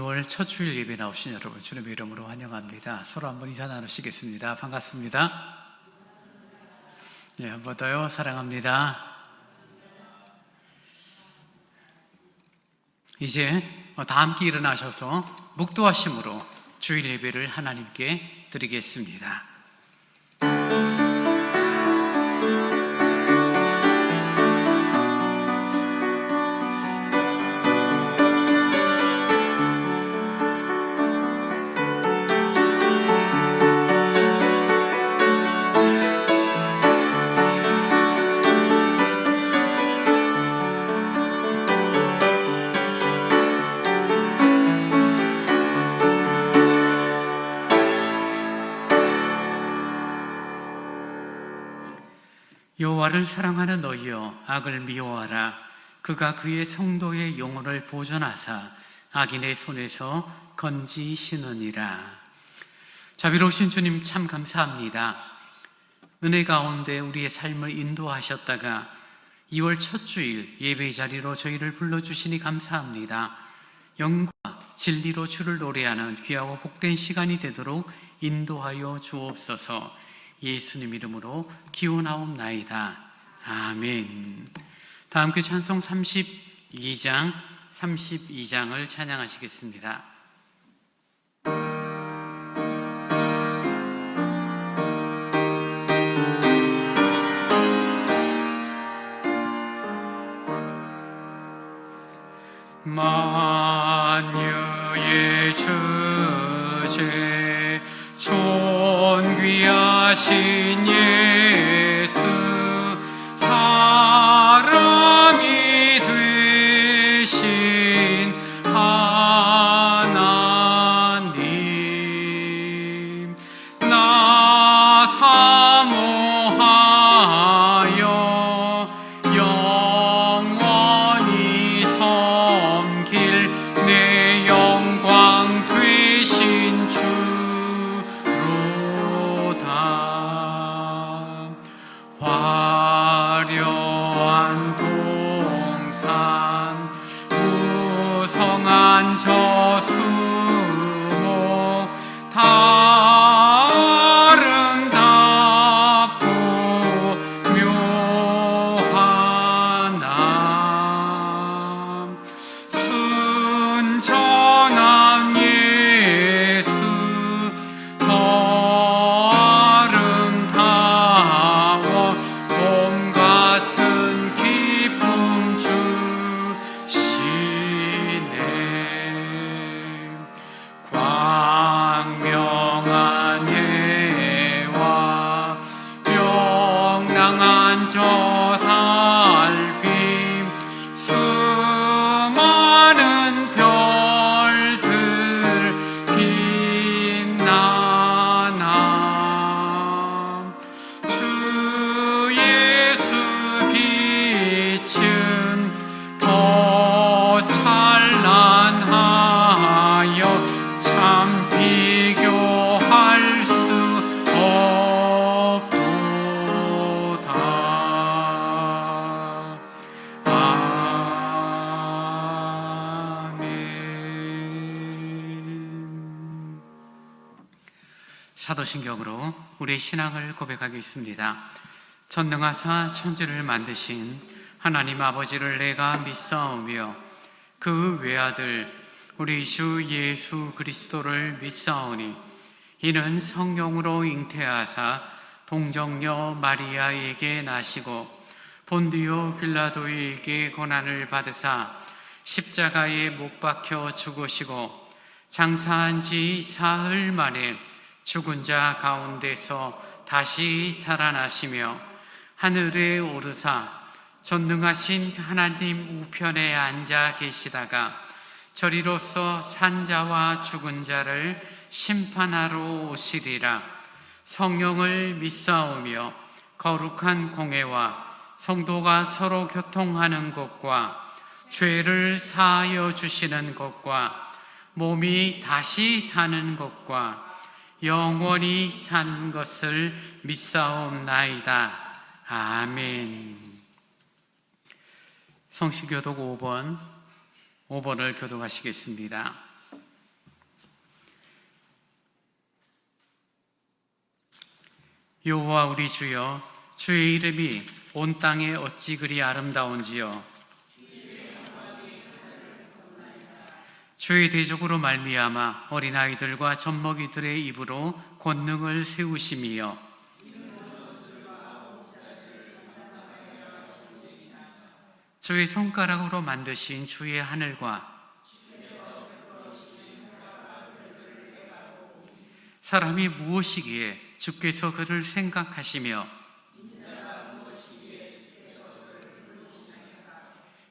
6월 첫 주일 예배 나오신 여러분 주님의 이름으로 환영합니다. 서로 한번 인사 나누시겠습니다. 반갑습니다. 네, 한 번 더요. 사랑합니다. 이제 다 함께 일어나셔서 묵도하심으로 주일 예배를 하나님께 드리겠습니다. 여호와를 사랑하는 너희여, 악을 미워하라. 그가 그의 성도의 영혼을 보존하사 악인의 손에서 건지시느니라. 자비로우신 주님, 참 감사합니다. 은혜 가운데 우리의 삶을 인도하셨다가 2월 첫 주일 예배 자리로 저희를 불러주시니 감사합니다. 영과 진리로 주를 노래하는 귀하고 복된 시간이 되도록 인도하여 주옵소서. 예수님 이름으로 기원하옵나이다. 아멘. 다 함께 찬송 32장을 찬양하시겠습니다. 만유의 주제 존귀하신 예수, 사람이 되신 하나님, 나 사모하여 영원히 섬길 내 영광 되신 주 화려한 동산, 무성한 저수목, 다 아름답고 묘하나, 순전한 예수, 더 아름다워 봄 같은 기쁨 주시네. 광명한 해와 명랑한 저 달빔, 수많은 별들 빛나나, 주 예수 빛은 더 찬란하여 참 비교할 수 없도다. 아멘. 사도신경으로 우리의 신앙을 고백하겠습니다. 전능하사 천지를 만드신 하나님 아버지를 내가 믿사오며 그 외아들 우리 주 예수 그리스도를 믿사오니 이는 성령으로 잉태하사 동정녀 마리아에게 나시고 본디오 빌라도에게 고난을 받으사 십자가에 못 박혀 죽으시고 장사한 지 사흘 만에 죽은 자 가운데서 다시 살아나시며 하늘에 오르사 전능하신 하나님 우편에 앉아 계시다가 저리로서 산자와 죽은 자를 심판하러 오시리라. 성령을 믿사오며 거룩한 공회와 성도가 서로 교통하는 것과 죄를 사하여 주시는 것과 몸이 다시 사는 것과 영원히 산 것을 믿사옵나이다. 아멘. 성시교독 5번을 교독하시겠습니다. 여호와 우리 주여, 주의 이름이 온 땅에 어찌 그리 아름다운지요. 주의 대적으로 말미암아 어린아이들과 젖먹이들의 입으로 권능을 세우심이요. 주의 손가락으로 만드신 주의 하늘과 사람이 무엇이기에 주께서 그를 생각하시며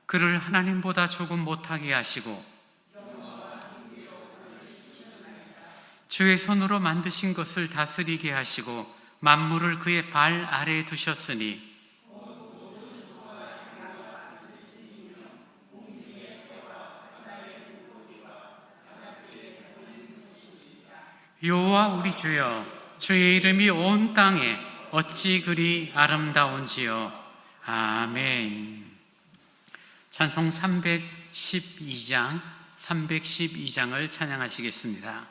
그를 하나님보다 조금 못하게 하시고 주의 손으로 만드신 것을 다스리게 하시고 만물을 그의 발 아래에 두셨으니 여호와 우리 주여, 주의 이름이 온 땅에 어찌 그리 아름다운지요. 아멘. 찬송 312장을 찬양하시겠습니다.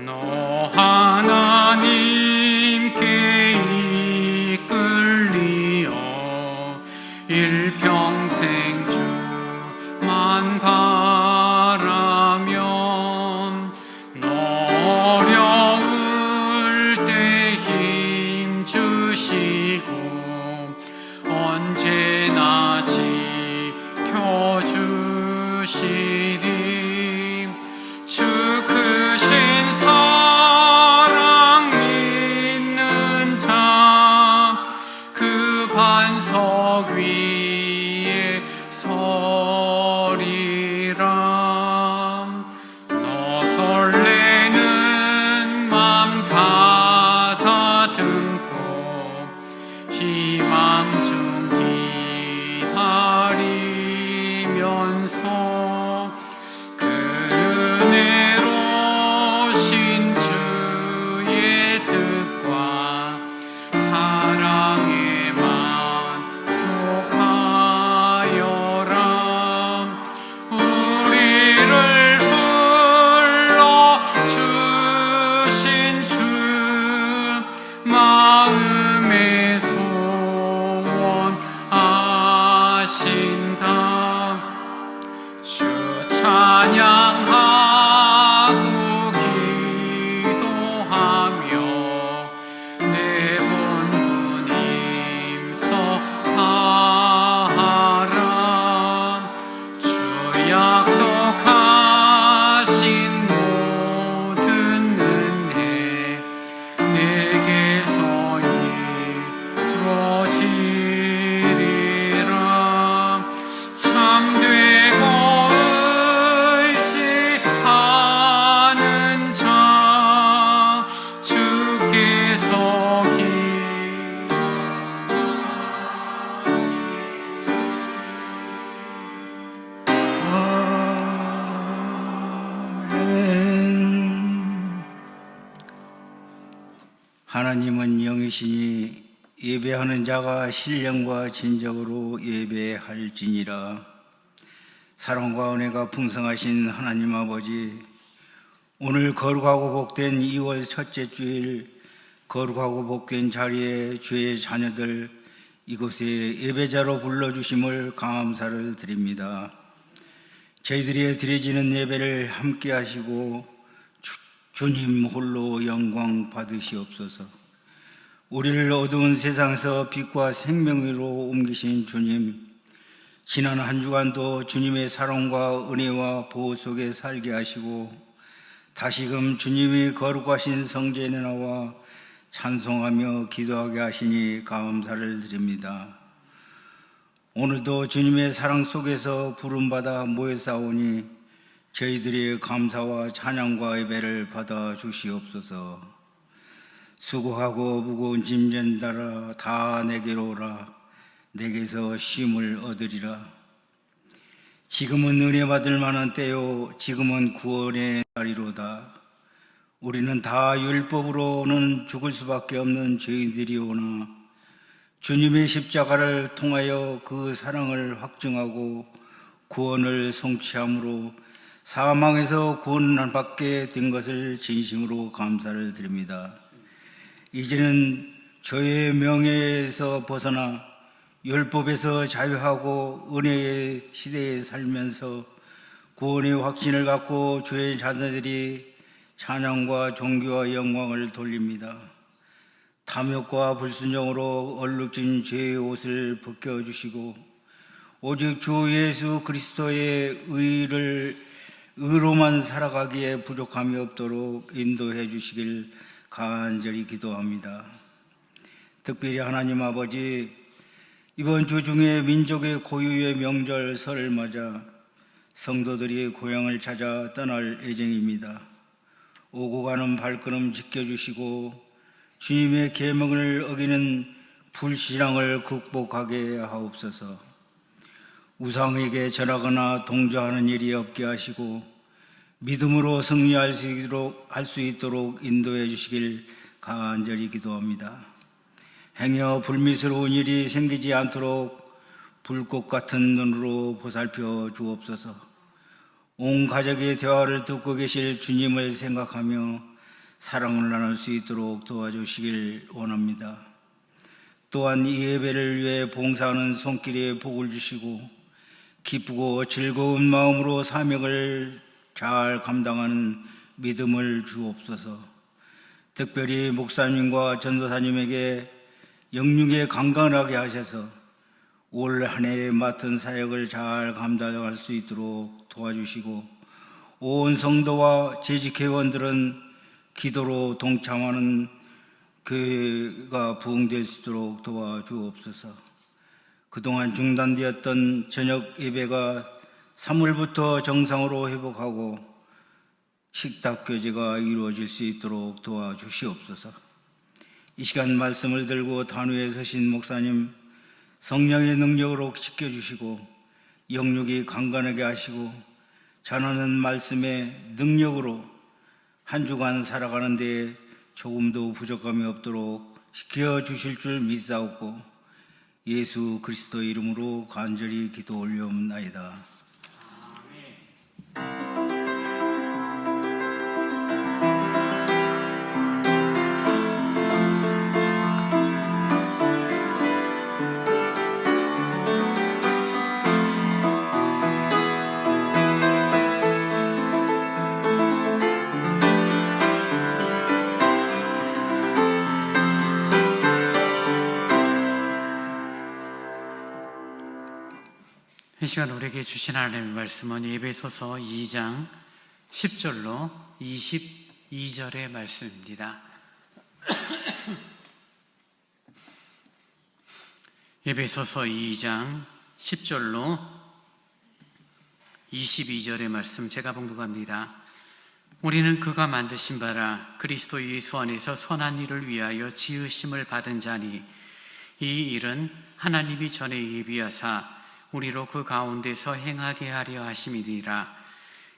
너 하나님께 이끌리어 일평생 주만 바라면 너 어려울 때 힘 주시고 언제나 지켜주시리. 주 크신 사랑 믿는 자 그 반석 위에 서리라. 너 설레는 맘 가다듬고 희망 중 기다리면서 그 은혜로 신 주의 뜻과 사랑에 만족하여라. 우리를 불러주신 주 마음의 소원하신다. 주 찬양하고 기도하며 내 본분 힘써 다하라. 주 약속하신 모든 은혜 내게서 이루어지리라. 참되고 의지하는 자 주께서 하나님은 영이시니 예배하는 자가 신령과 진정으로 예배할지니라. 사랑과 은혜가 풍성하신 하나님 아버지, 오늘 거룩하고 복된 2월 첫째 주일 거룩하고 복된 자리에 주의 자녀들 이곳에 예배자로 불러주심을 감사를 드립니다. 저희들이 드려지는 예배를 함께 하시고 주님 홀로 영광 받으시옵소서. 우리를 어두운 세상에서 빛과 생명 위로 옮기신 주님, 지난 한 주간도 주님의 사랑과 은혜와 보호 속에 살게 하시고 다시금 주님이 거룩하신 성전에 나와 찬송하며 기도하게 하시니 감사를 드립니다. 오늘도 주님의 사랑 속에서 부름받아 모여싸우니 저희들의 감사와 찬양과 예배를 받아 주시옵소서. 수고하고 무거운 짐진 따라 다 내게로 오라. 내게서 쉼을 얻으리라. 지금은 은혜 받을 만한 때요, 지금은 구원의 날이로다. 우리는 다 율법으로는 죽을 수밖에 없는 죄인들이오나 주님의 십자가를 통하여 그 사랑을 확증하고 구원을 성취함으로 사망에서 구원받게 된 것을 진심으로 감사를 드립니다. 이제는 죄의 명예에서 벗어나 율법에서 자유하고 은혜의 시대에 살면서 구원의 확신을 갖고 주의 자녀들이 찬양과 존귀와 영광을 돌립니다. 탐욕과 불순종으로 얼룩진 죄의 옷을 벗겨주시고 오직 주 예수 그리스도의 의로만 살아가기에 부족함이 없도록 인도해 주시길 간절히 기도합니다. 특별히 하나님 아버지, 이번 주 중에 민족의 고유의 명절 설을 맞아 성도들이 고향을 찾아 떠날 예정입니다. 오고 가는 발걸음 지켜주시고 주님의 계명을 어기는 불신앙을 극복하게 하옵소서. 우상에게 절하거나 동조하는 일이 없게 하시고 믿음으로 승리할 수 있도록 인도해 주시길 간절히 기도합니다. 행여 불미스러운 일이 생기지 않도록 불꽃 같은 눈으로 보살펴 주옵소서. 온 가족의 대화를 듣고 계실 주님을 생각하며 사랑을 나눌 수 있도록 도와주시길 원합니다. 또한 이 예배를 위해 봉사하는 손길에 복을 주시고 기쁘고 즐거운 마음으로 사명을 잘 감당하는 믿음을 주옵소서. 특별히 목사님과 전도사님에게 영육에 강건하게 하셔서 올 한 해에 맡은 사역을 잘 감당할 수 있도록 도와주시고 온 성도와 재직회원들은 기도로 동참하는 교회가 부흥될 수 있도록 도와주옵소서. 그동안 중단되었던 저녁 예배가 3월부터 정상으로 회복하고 식탁 교제가 이루어질 수 있도록 도와주시옵소서. 이 시간 말씀을 들고 단위에 서신 목사님, 성령의 능력으로 지켜주시고 영육이 강건하게 하시고 전하는 말씀의 능력으로 한 주간 살아가는 데에 조금도 부족함이 없도록 지켜주실 줄 믿사옵고 예수 그리스도의 이름으로 간절히 기도 올려옵나이다. 이 시간 우리에게 주신 하나님의 말씀은 에베소서 2장 10절로 22절의 말씀입니다. 에베소서 2장 10절로 22절의 말씀 제가 봉독합니다. 우리는 그가 만드신 바라 그리스도 예수 안에서 선한 일을 위하여 지으심을 받은 자니 이 일은 하나님이 전에 예비하사 우리로 그 가운데서 행하게 하려 하심이니라.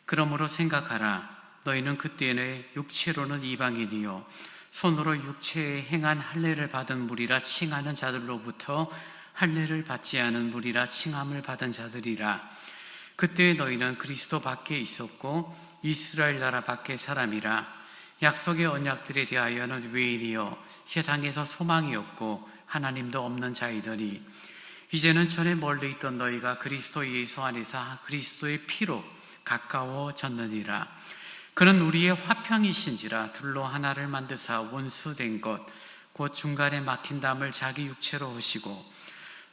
그러므로 생각하라. 너희는 그때는 육체로는 이방인이요 손으로 육체에 행한 할례를 받은 무리라 칭하는 자들로부터 할례를 받지 않은 무리라 칭함을 받은 자들이라. 그때 너희는 그리스도 밖에 있었고 이스라엘 나라 밖의 사람이라. 약속의 언약들에 대하여는 외인이요 세상에서 소망이 없고 하나님도 없는 자이더니 이제는 전에 멀리 있던 너희가 그리스도 예수 안에서 그리스도의 피로 가까워졌느니라. 그는 우리의 화평이신지라 둘로 하나를 만드사 원수된 것 곧 중간에 막힌 담을 자기 육체로 하시고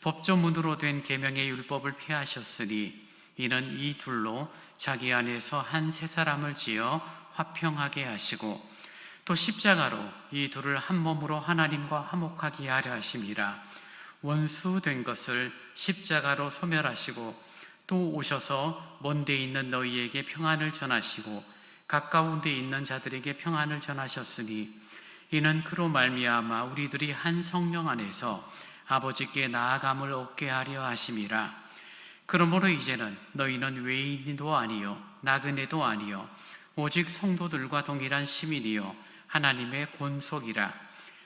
법조문으로 된 계명의 율법을 폐하셨으니 이는 이 둘로 자기 안에서 한 세 사람을 지어 화평하게 하시고 또 십자가로 이 둘을 한 몸으로 하나님과 화목하게 하려 하심이라. 원수된 것을 십자가로 소멸하시고 또 오셔서 먼 데 있는 너희에게 평안을 전하시고 가까운 데 있는 자들에게 평안을 전하셨으니 이는 그로 말미암아 우리들이 한 성령 안에서 아버지께 나아감을 얻게 하려 하심이라. 그러므로 이제는 너희는 외인도 아니요 나그네도 아니요 오직 성도들과 동일한 시민이요 하나님의 권속이라.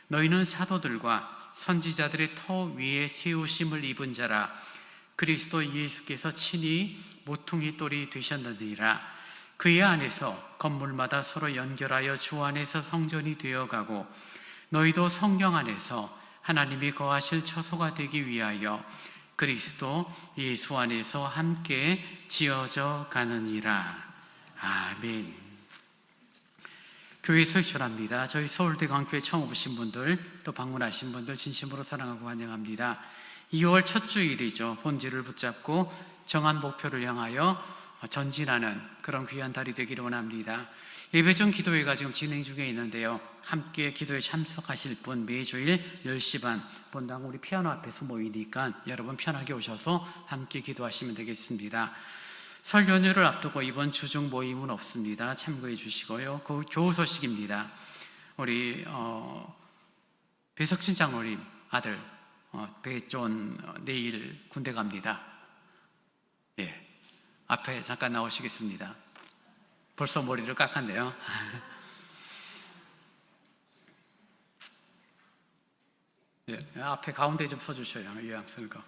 너희는 사도들과 선지자들의 터 위에 세우심을 입은 자라. 그리스도 예수께서 친히 모퉁이 돌이 되셨느니라. 그의 안에서 건물마다 서로 연결하여 주 안에서 성전이 되어가고 너희도 성령 안에서 하나님이 거하실 처소가 되기 위하여 그리스도 예수 안에서 함께 지어져 가느니라. 아멘. 교회 소식합니다. 저희 서울대광교회 처음 오신 분들, 또 방문하신 분들 진심으로 사랑하고 환영합니다. 2월 첫 주일이죠. 본질을 붙잡고 정한 목표를 향하여 전진하는 그런 귀한 달이 되기를 원합니다. 예배중 기도회가 지금 진행 중에 있는데요. 함께 기도에 참석하실 분 매주일 10시 반 본당 우리 피아노 앞에서 모이니까 여러분 편하게 오셔서 함께 기도하시면 되겠습니다. 설 연휴를 앞두고 이번 주중 모임은 없습니다. 참고해 주시고요. 그 교우 소식입니다. 우리 배석진 장로님 아들 배존 내일 군대 갑니다. 예, 앞에 잠깐 나오시겠습니다. 벌써 머리를 깎았네요. 예, 앞에 가운데 좀 서주셔요. 요양 쓰는 거.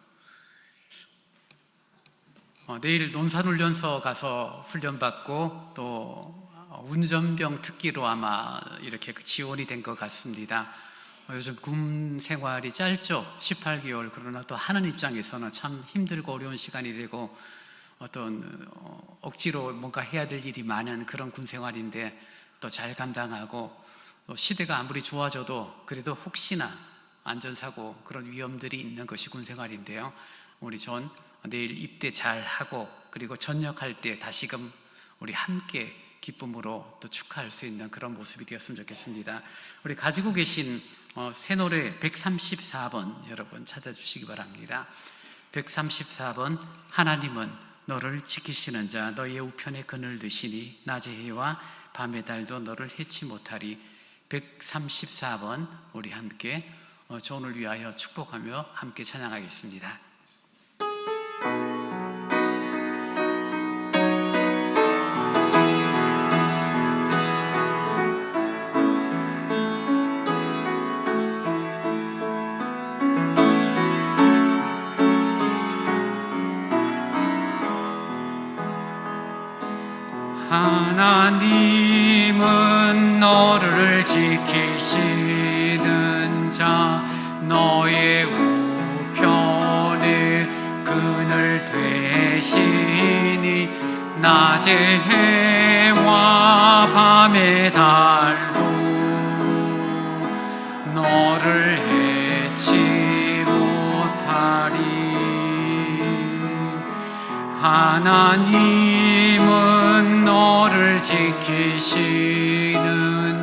내일 논산훈련소 가서 훈련받고 또 운전병 특기로 아마 이렇게 지원이 된 것 같습니다. 요즘 군 생활이 짧죠. 18개월. 그러나 또 하는 입장에서는 참 힘들고 어려운 시간이 되고 어떤 억지로 뭔가 해야 될 일이 많은 그런 군 생활인데 또 잘 감당하고 또 시대가 아무리 좋아져도 그래도 혹시나 안전사고 그런 위험들이 있는 것이 군 생활인데요. 우리 전 내일 입대 잘 하고 그리고 전역할 때 다시금 우리 함께 기쁨으로 또 축하할 수 있는 그런 모습이 되었으면 좋겠습니다. 우리 가지고 계신 새 노래 134번 여러분 찾아주시기 바랍니다. 134번 하나님은 너를 지키시는 자 너희의 우편에 그늘 드시니 낮의 해와 밤의 달도 너를 해치 못하리. 134번 우리 함께 조언을 위하여 축복하며 함께 찬양하겠습니다. 하나님은 너를 지키시는 자 너의 우편에 그늘 되시니 낮의 해와 밤의 달도 너를 해치 못하리. 하나님은 너를 지키시는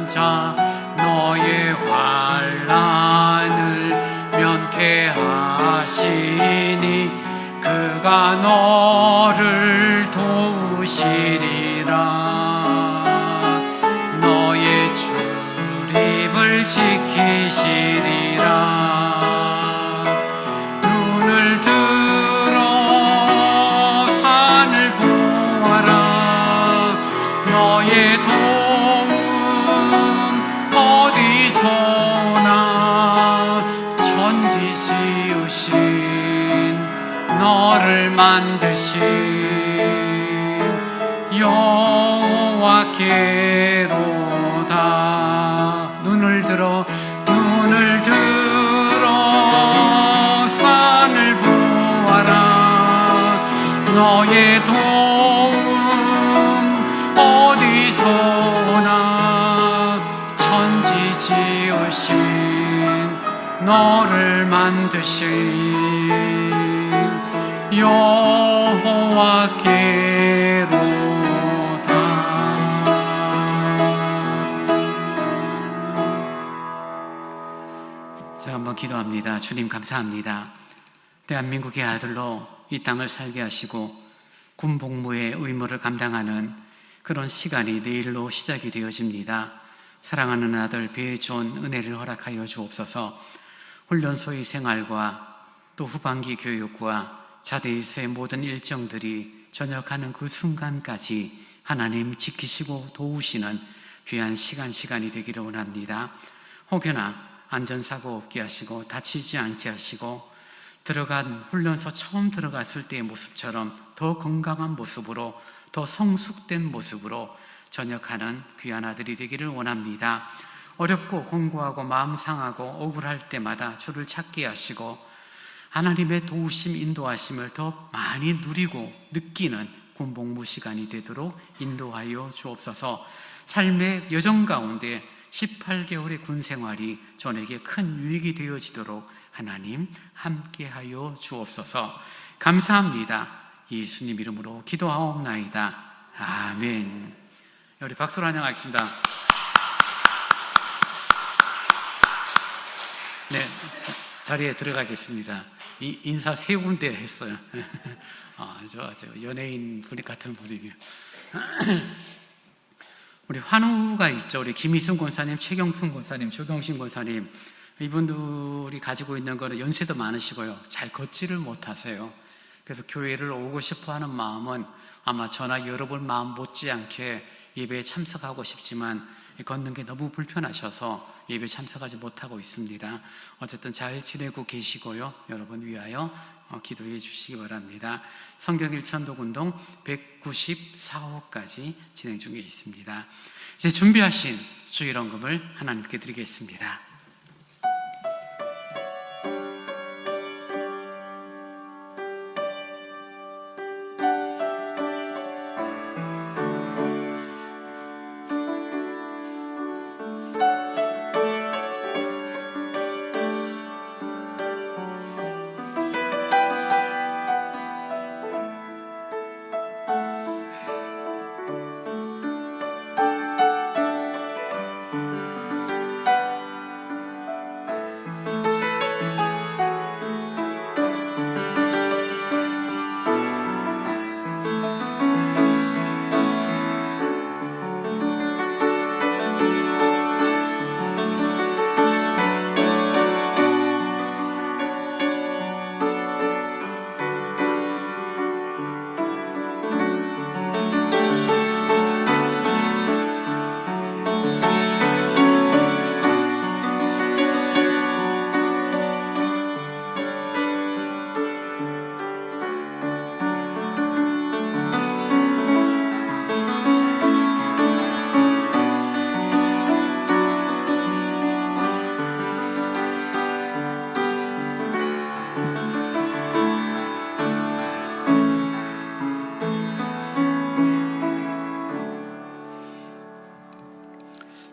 자 너의 환난을 면케하시니 그가 너를 도우시리라. 너의 출입을 지키시리라. 눈을 들어 산을 보아라. 너의 도움 어디서나 천지 지으신 너를 만드신 여호와께로다. 눈을 들어 산을 보아라. 너의 도움 어디서나 천지 지으신 너를 만드신 여호와께로다. 자, 한번 기도합니다. 주님 감사합니다. 대한민국의 아들로 이 땅을 살게 하시고 군복무의 의무를 감당하는 그런 시간이 내일로 시작이 되어집니다. 사랑하는 아들 배존 은혜를 허락하여 주옵소서. 훈련소의 생활과 또 후반기 교육과 자대에서의 모든 일정들이 전역하는 그 순간까지 하나님 지키시고 도우시는 귀한 시간이 되기를 원합니다. 혹여나 안전사고 없게 하시고 다치지 않게 하시고 들어간 훈련소 처음 들어갔을 때의 모습처럼 더 건강한 모습으로 더 성숙된 모습으로 전역하는 귀한 아들이 되기를 원합니다. 어렵고 공고하고 마음 상하고 억울할 때마다 주를 찾게 하시고 하나님의 도우심 인도하심을 더 많이 누리고 느끼는 군복무 시간이 되도록 인도하여 주옵소서. 삶의 여정 가운데 18개월의 군 생활이 저에게 큰 유익이 되어지도록 하나님 함께하여 주옵소서. 감사합니다. 예수님 이름으로 기도하옵나이다. 아멘. 우리 박수로 환영하겠습니다. 네, 자리에 들어가겠습니다. 인사 3군데 했어요. 저 연예인 분이 같은 분이에요. 우리 환우가 있죠. 우리 김희순 권사님, 최경순 권사님, 조경신 권사님. 이분들이 가지고 있는 거는 연세도 많으시고요. 잘 걷지를 못하세요. 그래서 교회를 오고 싶어 하는 마음은 아마 저나 여러분 마음 못지않게 예배에 참석하고 싶지만 걷는 게 너무 불편하셔서 예배에 참석하지 못하고 있습니다. 어쨌든 잘 지내고 계시고요. 여러분 위하여 기도해 주시기 바랍니다. 성경 일천독 운동 194호까지 진행 중에 있습니다. 이제 준비하신 주일헌금을 하나님께 드리겠습니다.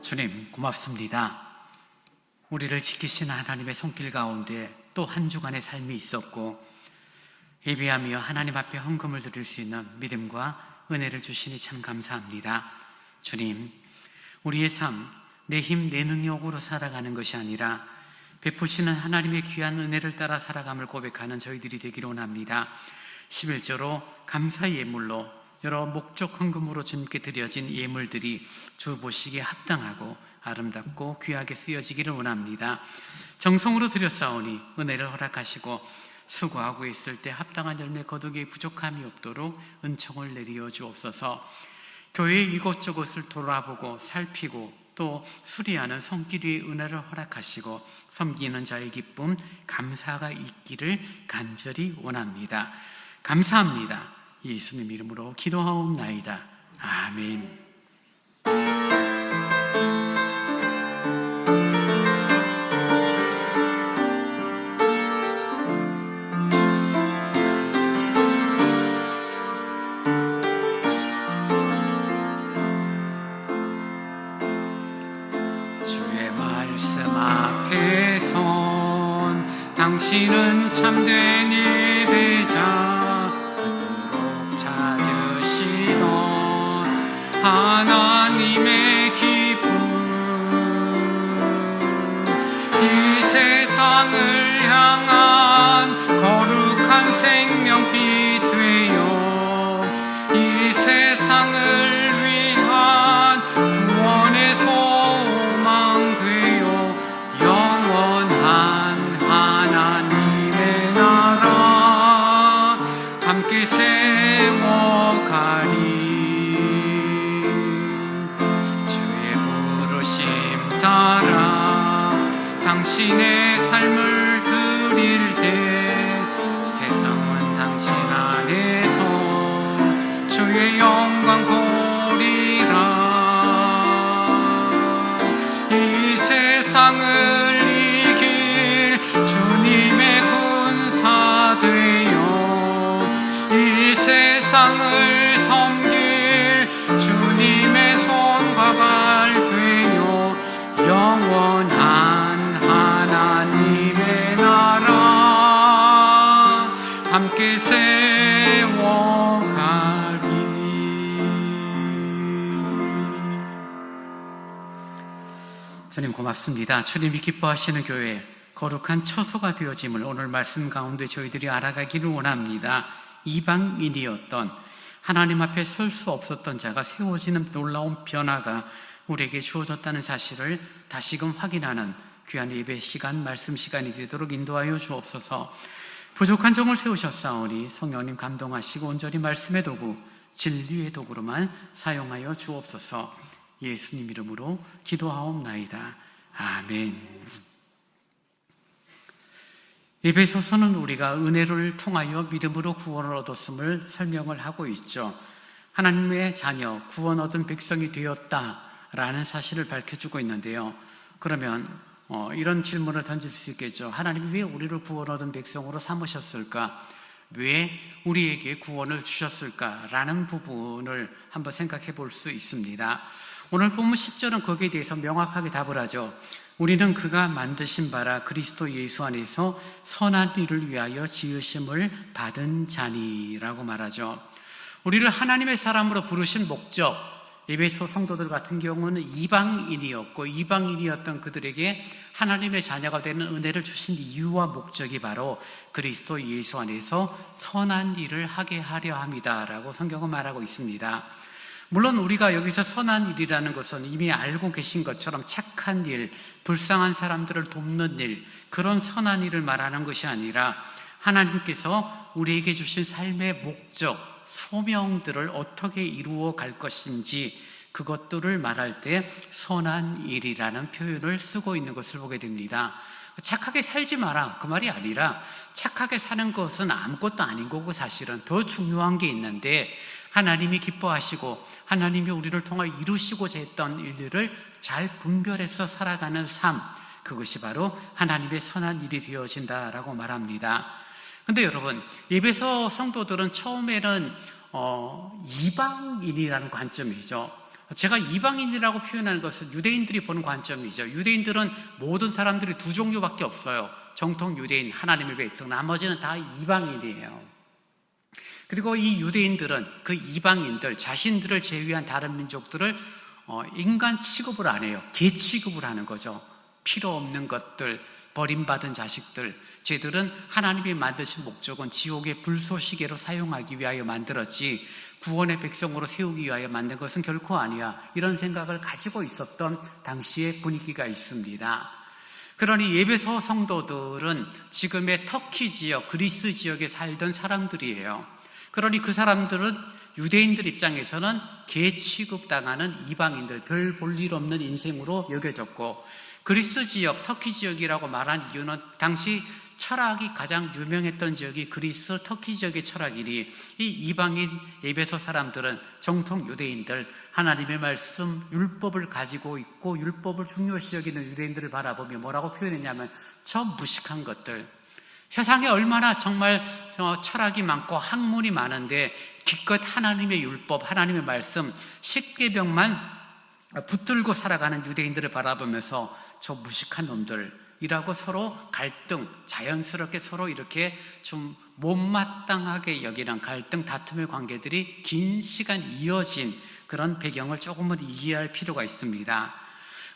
주님 고맙습니다. 우리를 지키시는 하나님의 손길 가운데 또 한 주간의 삶이 있었고 예배하며 하나님 앞에 헌금을 드릴 수 있는 믿음과 은혜를 주시니 참 감사합니다. 주님, 우리의 삶, 내 힘, 내 능력으로 살아가는 것이 아니라 베푸시는 하나님의 귀한 은혜를 따라 살아감을 고백하는 저희들이 되기를 원합니다. 11조로 감사의 예물로 여러 목적 헌금으로 주님께 드려진 예물들이 주 보시기에 합당하고 아름답고 귀하게 쓰여지기를 원합니다. 정성으로 드렸사오니 은혜를 허락하시고 수고하고 있을 때 합당한 열매 거두기에 부족함이 없도록 은총을 내리어 주옵소서. 교회 이곳저곳을 돌아보고 살피고 또 수리하는 손길 위에 은혜를 허락하시고 섬기는 자의 기쁨, 감사가 있기를 간절히 원합니다. 감사합니다. 예수님 이름으로 기도하옵나이다. 아멘. 주의 말씀 앞에 선 당신은 참된 예배자, 하나님의 기쁨, 이 세상을 향한 거룩한 생명빛 되어 이 세상을 위한 구원의 소망 되어 영원한 하나님의 나라 함께 세워가리. 우상을 섬길 주님의 손과 발 되어 영원한 하나님의 나라 함께 세워가리. 주님 고맙습니다. 주님이 기뻐하시는 교회, 거룩한 처소가 되어짐을 오늘 말씀 가운데 저희들이 알아가기를 원합니다. 이방인이었던, 하나님 앞에 설 수 없었던 자가 세워지는 놀라운 변화가 우리에게 주어졌다는 사실을 다시금 확인하는 귀한 예배 시간, 말씀 시간이 되도록 인도하여 주옵소서. 부족한 종을 세우셨사오니 성령님 감동하시고 온전히 말씀의 도구, 진리의 도구로만 사용하여 주옵소서. 예수님 이름으로 기도하옵나이다. 아멘. 에베소서는 우리가 은혜를 통하여 믿음으로 구원을 얻었음을 설명을 하고 있죠. 하나님의 자녀, 구원 얻은 백성이 되었다라는 사실을 밝혀주고 있는데요. 그러면 이런 질문을 던질 수 있겠죠. 하나님이 왜 우리를 구원 얻은 백성으로 삼으셨을까? 왜 우리에게 구원을 주셨을까라는 부분을 한번 생각해 볼 수 있습니다. 오늘 본문 10절은 거기에 대해서 명확하게 답을 하죠. 우리는 그가 만드신 바라 그리스도 예수 안에서 선한 일을 위하여 지으심을 받은 자니라고 말하죠. 우리를 하나님의 사람으로 부르신 목적, 에베소 성도들 같은 경우는 이방인이었고 이방인이었던 그들에게 하나님의 자녀가 되는 은혜를 주신 이유와 목적이 바로 그리스도 예수 안에서 선한 일을 하게 하려 함이다라고 성경은 말하고 있습니다. 물론 우리가 여기서 선한 일이라는 것은 이미 알고 계신 것처럼 착한 일, 불쌍한 사람들을 돕는 일, 그런 선한 일을 말하는 것이 아니라 하나님께서 우리에게 주신 삶의 목적, 소명들을 어떻게 이루어 갈 것인지 그것들을 말할 때 선한 일이라는 표현을 쓰고 있는 것을 보게 됩니다. 착하게 살지 마라, 그 말이 아니라 착하게 사는 것은 아무것도 아닌 거고 사실은 더 중요한 게 있는데 하나님이 기뻐하시고 하나님이 우리를 통하여 이루시고자 했던 일들을 잘 분별해서 살아가는 삶, 그것이 바로 하나님의 선한 일이 되어진다라고 말합니다. 근데 여러분, 에베소 성도들은 처음에는 이방인이라는 관점이죠. 제가 이방인이라고 표현하는 것은 유대인들이 보는 관점이죠. 유대인들은 모든 사람들이 두 종류밖에 없어요. 정통 유대인, 하나님의 백성, 나머지는 다 이방인이에요. 그리고 이 유대인들은 그 이방인들, 자신들을 제외한 다른 민족들을 인간 취급을 안 해요. 개 취급을 하는 거죠. 필요 없는 것들, 버림받은 자식들, 쟤들은 하나님이 만드신 목적은 지옥의 불쏘시개로 사용하기 위하여 만들었지 구원의 백성으로 세우기 위하여 만든 것은 결코 아니야. 이런 생각을 가지고 있었던 당시의 분위기가 있습니다. 그러니 에베소 성도들은 지금의 터키 지역, 그리스 지역에 살던 사람들이에요. 그러니 그 사람들은 유대인들 입장에서는 개 취급당하는 이방인들, 별 볼 일 없는 인생으로 여겨졌고, 그리스 지역, 터키 지역이라고 말한 이유는 당시 철학이 가장 유명했던 지역이 그리스, 터키 지역의 철학이니 이 이방인 에베소 사람들은 정통 유대인들, 하나님의 말씀, 율법을 가지고 있고 율법을 중요시 여기는 유대인들을 바라보며 뭐라고 표현했냐면 저 무식한 것들, 세상에 얼마나 정말 철학이 많고 학문이 많은데 기껏 하나님의 율법, 하나님의 말씀, 십계명만 붙들고 살아가는 유대인들을 바라보면서 저 무식한 놈들이라고 서로 갈등, 자연스럽게 서로 이렇게 좀 못마땅하게 여기는 갈등, 다툼의 관계들이 긴 시간 이어진 그런 배경을 조금은 이해할 필요가 있습니다.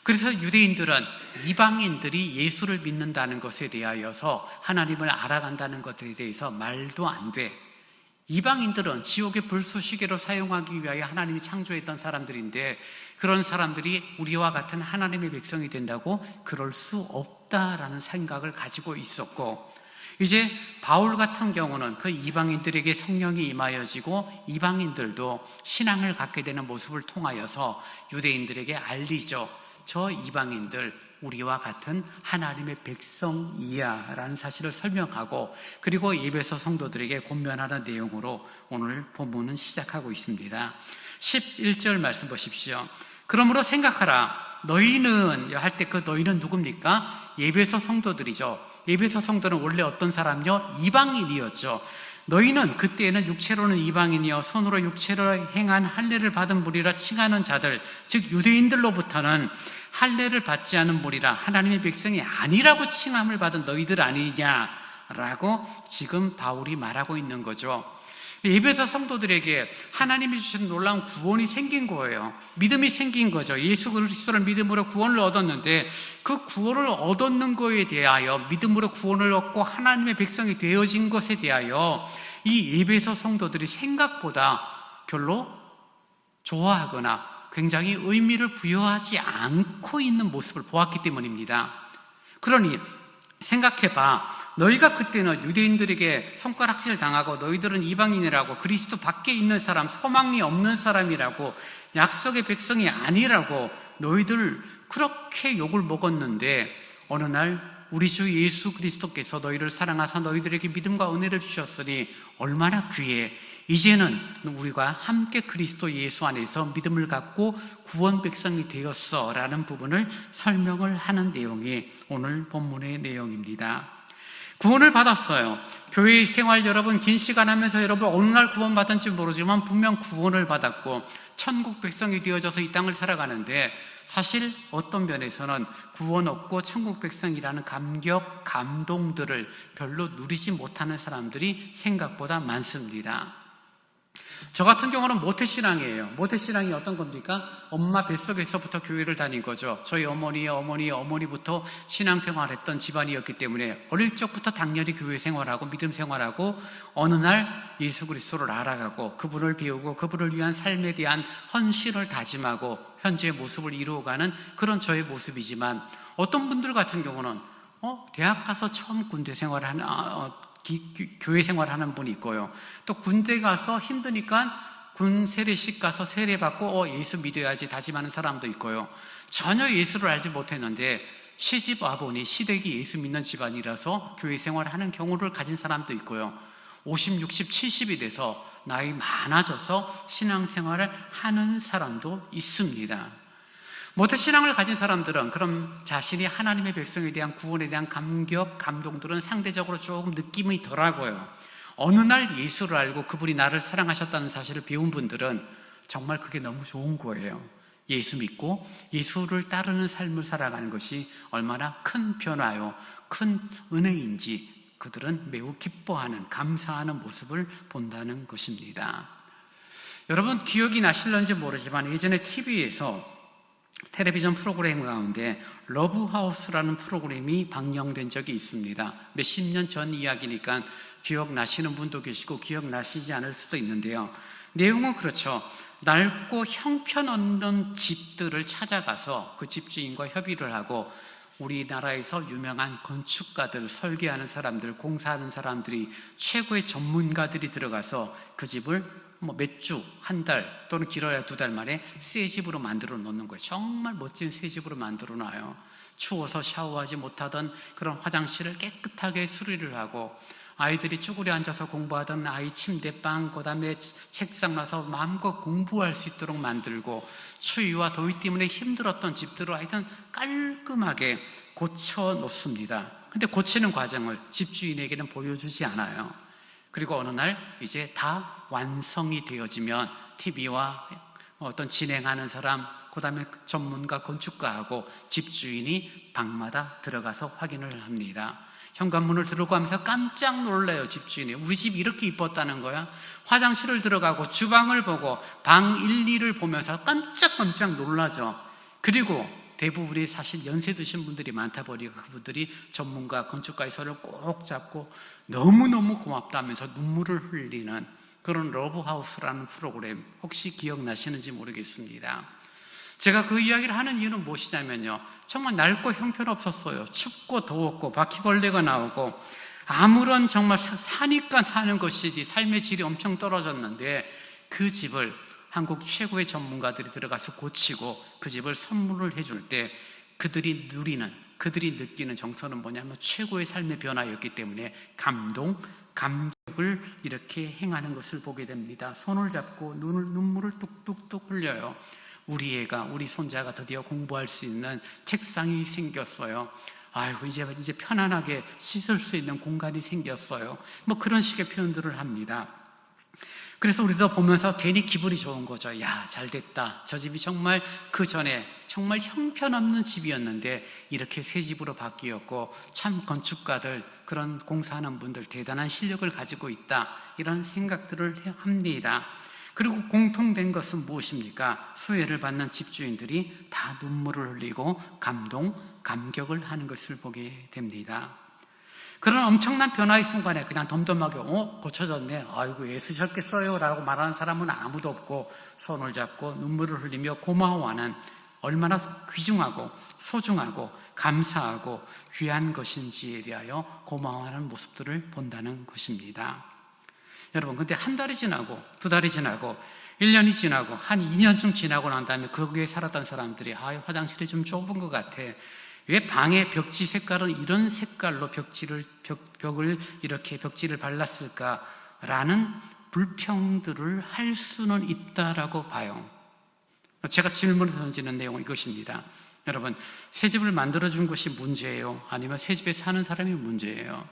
그래서 유대인들은 이방인들이 예수를 믿는다는 것에 대하여서 하나님을 알아간다는 것에 대해서 말도 안 돼. 이방인들은 지옥의 불쏘시개로 사용하기 위하여 하나님이 창조했던 사람들인데 그런 사람들이 우리와 같은 하나님의 백성이 된다고 그럴 수 없다라는 생각을 가지고 있었고, 이제 바울 같은 경우는 그 이방인들에게 성령이 임하여지고 이방인들도 신앙을 갖게 되는 모습을 통하여서 유대인들에게 알리죠. 저 이방인들 우리와 같은 하나님의 백성이야 라는 사실을 설명하고, 그리고 에베소 성도들에게 권면하는 내용으로 오늘 본문은 시작하고 있습니다. 11절 말씀 보십시오. 그러므로 생각하라. 너희는 할 때 그 너희는 누굽니까? 에베소 성도들이죠. 에베소 성도는 원래 어떤 사람요? 이방인이었죠. 너희는 그때에는 육체로는 이방인이여 손으로 육체로 행한 할례를 받은 무리라 칭하는 자들, 즉 유대인들로부터는 할례를 받지 않은 무리라 하나님의 백성이 아니라고 칭함을 받은 너희들 아니냐라고 지금 바울이 말하고 있는 거죠. 에베소 성도들에게 하나님이 주신 놀라운 구원이 생긴 거예요. 믿음이 생긴 거죠. 예수 그리스도를 믿음으로 구원을 얻었는데 그 구원을 얻었는 거에 대하여, 믿음으로 구원을 얻고 하나님의 백성이 되어진 것에 대하여 이 에베소 성도들이 생각보다 별로 좋아하거나 굉장히 의미를 부여하지 않고 있는 모습을 보았기 때문입니다. 그러니 생각해봐. 너희가 그때는 유대인들에게 손가락질 당하고 너희들은 이방인이라고, 그리스도 밖에 있는 사람, 소망이 없는 사람이라고, 약속의 백성이 아니라고 너희들 그렇게 욕을 먹었는데 어느 날 우리 주 예수 그리스도께서 너희를 사랑하사 너희들에게 믿음과 은혜를 주셨으니 얼마나 귀해. 이제는 우리가 함께 그리스도 예수 안에서 믿음을 갖고 구원 백성이 되었어 라는 부분을 설명을 하는 내용이 오늘 본문의 내용입니다. 구원을 받았어요. 교회 생활 여러분 긴 시간 하면서 여러분 어느 날 구원받은지 모르지만 분명 구원을 받았고 천국 백성이 되어져서 이 땅을 살아가는데, 사실 어떤 면에서는 구원 얻고 천국 백성이라는 감격, 감동들을 별로 누리지 못하는 사람들이 생각보다 많습니다. 저 같은 경우는 모태신앙이에요. 모태신앙이 어떤 겁니까? 엄마 뱃속에서부터 교회를 다닌 거죠. 저희 어머니부터 신앙생활했던 집안이었기 때문에 어릴 적부터 당연히 교회 생활하고 믿음 생활하고 어느 날 예수 그리스도를 알아가고 그분을 배우고 그분을 위한 삶에 대한 헌신을 다짐하고 현재의 모습을 이루어가는 그런 저의 모습이지만, 어떤 분들 같은 경우는 대학 가서 처음 군대 생활하는 교회 생활하는 분이 있고요. 또 군대 가서 힘드니까 군 세례식 가서 세례 받고 예수 믿어야지 다짐하는 사람도 있고요. 전혀 예수를 알지 못했는데 시집 와보니 시댁이 예수 믿는 집안이라서 교회 생활하는 경우를 가진 사람도 있고요. 50, 60, 70이 돼서 나이 많아져서 신앙생활을 하는 사람도 있습니다. 모태신앙을 가진 사람들은 그럼 자신이 하나님의 백성에 대한 구원에 대한 감격, 감동들은 상대적으로 조금 느낌이 덜하고요. 어느 날 예수를 알고 그분이 나를 사랑하셨다는 사실을 배운 분들은 정말 그게 너무 좋은 거예요. 예수 믿고 예수를 따르는 삶을 살아가는 것이 얼마나 큰 변화요, 큰 은혜인지 그들은 매우 기뻐하는, 감사하는 모습을 본다는 것입니다. 여러분 기억이 나실런지 모르지만 예전에 TV에서 텔레비전 프로그램 가운데 러브하우스라는 프로그램이 방영된 적이 있습니다. 몇십 년 전 이야기니까 기억나시는 분도 계시고 기억나시지 않을 수도 있는데요. 내용은 그렇죠. 낡고 형편없는 집들을 찾아가서 그 집주인과 협의를 하고 우리나라에서 유명한 건축가들, 설계하는 사람들, 공사하는 사람들이, 최고의 전문가들이 들어가서 그 집을 몇 주, 한 달 또는 길어야 2달 만에 새 집으로 만들어 놓는 거예요. 정말 멋진 새 집으로 만들어 놔요. 추워서 샤워하지 못하던 그런 화장실을 깨끗하게 수리를 하고, 아이들이 쭈그려 앉아서 공부하던 아이 침대방, 그 다음에 책상 놔서 마음껏 공부할 수 있도록 만들고, 추위와 더위 때문에 힘들었던 집들을 하여튼 깔끔하게 고쳐 놓습니다. 근데 고치는 과정을 집주인에게는 보여주지 않아요. 그리고 어느 날 이제 다 완성이 되어지면 TV와 어떤 진행하는 사람, 그 다음에 전문가, 건축가하고 집주인이 방마다 들어가서 확인을 합니다. 현관문을 들어가면서 깜짝 놀라요. 집주인이 우리 집 이렇게 이뻤다는 거야? 화장실을 들어가고 주방을 보고 방 1, 2를 보면서 깜짝깜짝 놀라죠. 그리고 대부분이 사실 연세 드신 분들이 많다 보니까 그분들이 전문가, 건축가의 손을 꼭 잡고 너무너무 고맙다면서 눈물을 흘리는 그런 러브하우스라는 프로그램, 혹시 기억나시는지 모르겠습니다. 제가 그 이야기를 하는 이유는 무엇이냐면요, 정말 낡고 형편없었어요. 춥고 더웠고 바퀴벌레가 나오고 아무런 정말 사니까 사는 것이지 삶의 질이 엄청 떨어졌는데, 그 집을 한국 최고의 전문가들이 들어가서 고치고 그 집을 선물을 해줄 때 그들이 느끼는 정서는 뭐냐면 최고의 삶의 변화였기 때문에 감격을 이렇게 행하는 것을 보게 됩니다. 손을 잡고 눈물을 뚝뚝뚝 흘려요. 우리 손자가 드디어 공부할 수 있는 책상이 생겼어요. 아이고 이제 편안하게 씻을 수 있는 공간이 생겼어요. 뭐 그런 식의 표현들을 합니다. 그래서 우리도 보면서 괜히 기분이 좋은 거죠. 야, 잘 됐다. 저 집이 정말 그 전에 정말 형편없는 집이었는데 이렇게 새 집으로 바뀌었고, 참 건축가들, 그런 공사하는 분들 대단한 실력을 가지고 있다, 이런 생각들을 합니다. 그리고 공통된 것은 무엇입니까? 수혜를 받는 집주인들이 다 눈물을 흘리고 감격을 하는 것을 보게 됩니다. 그런 엄청난 변화의 순간에 그냥 덤덤하게 고쳐졌네, 아이고 애쓰셨겠어요 라고 말하는 사람은 아무도 없고, 손을 잡고 눈물을 흘리며 고마워하는, 얼마나 귀중하고 소중하고 감사하고 귀한 것인지에 대하여 고마워하는 모습들을 본다는 것입니다. 여러분, 근데 한 달이 지나고 두 달이 지나고 1년이 지나고 한 2년쯤 지나고 난 다음에 거기에 살았던 사람들이 화장실이 좀 좁은 것 같아, 왜 방의 벽지 색깔은 이런 색깔로 벽을 이렇게 벽지를 발랐을까라는 불평들을 할 수는 있다라고 봐요. 제가 질문을 던지는 내용은 이것입니다. 여러분, 새 집을 만들어준 것이 문제예요? 아니면 새 집에 사는 사람이 문제예요?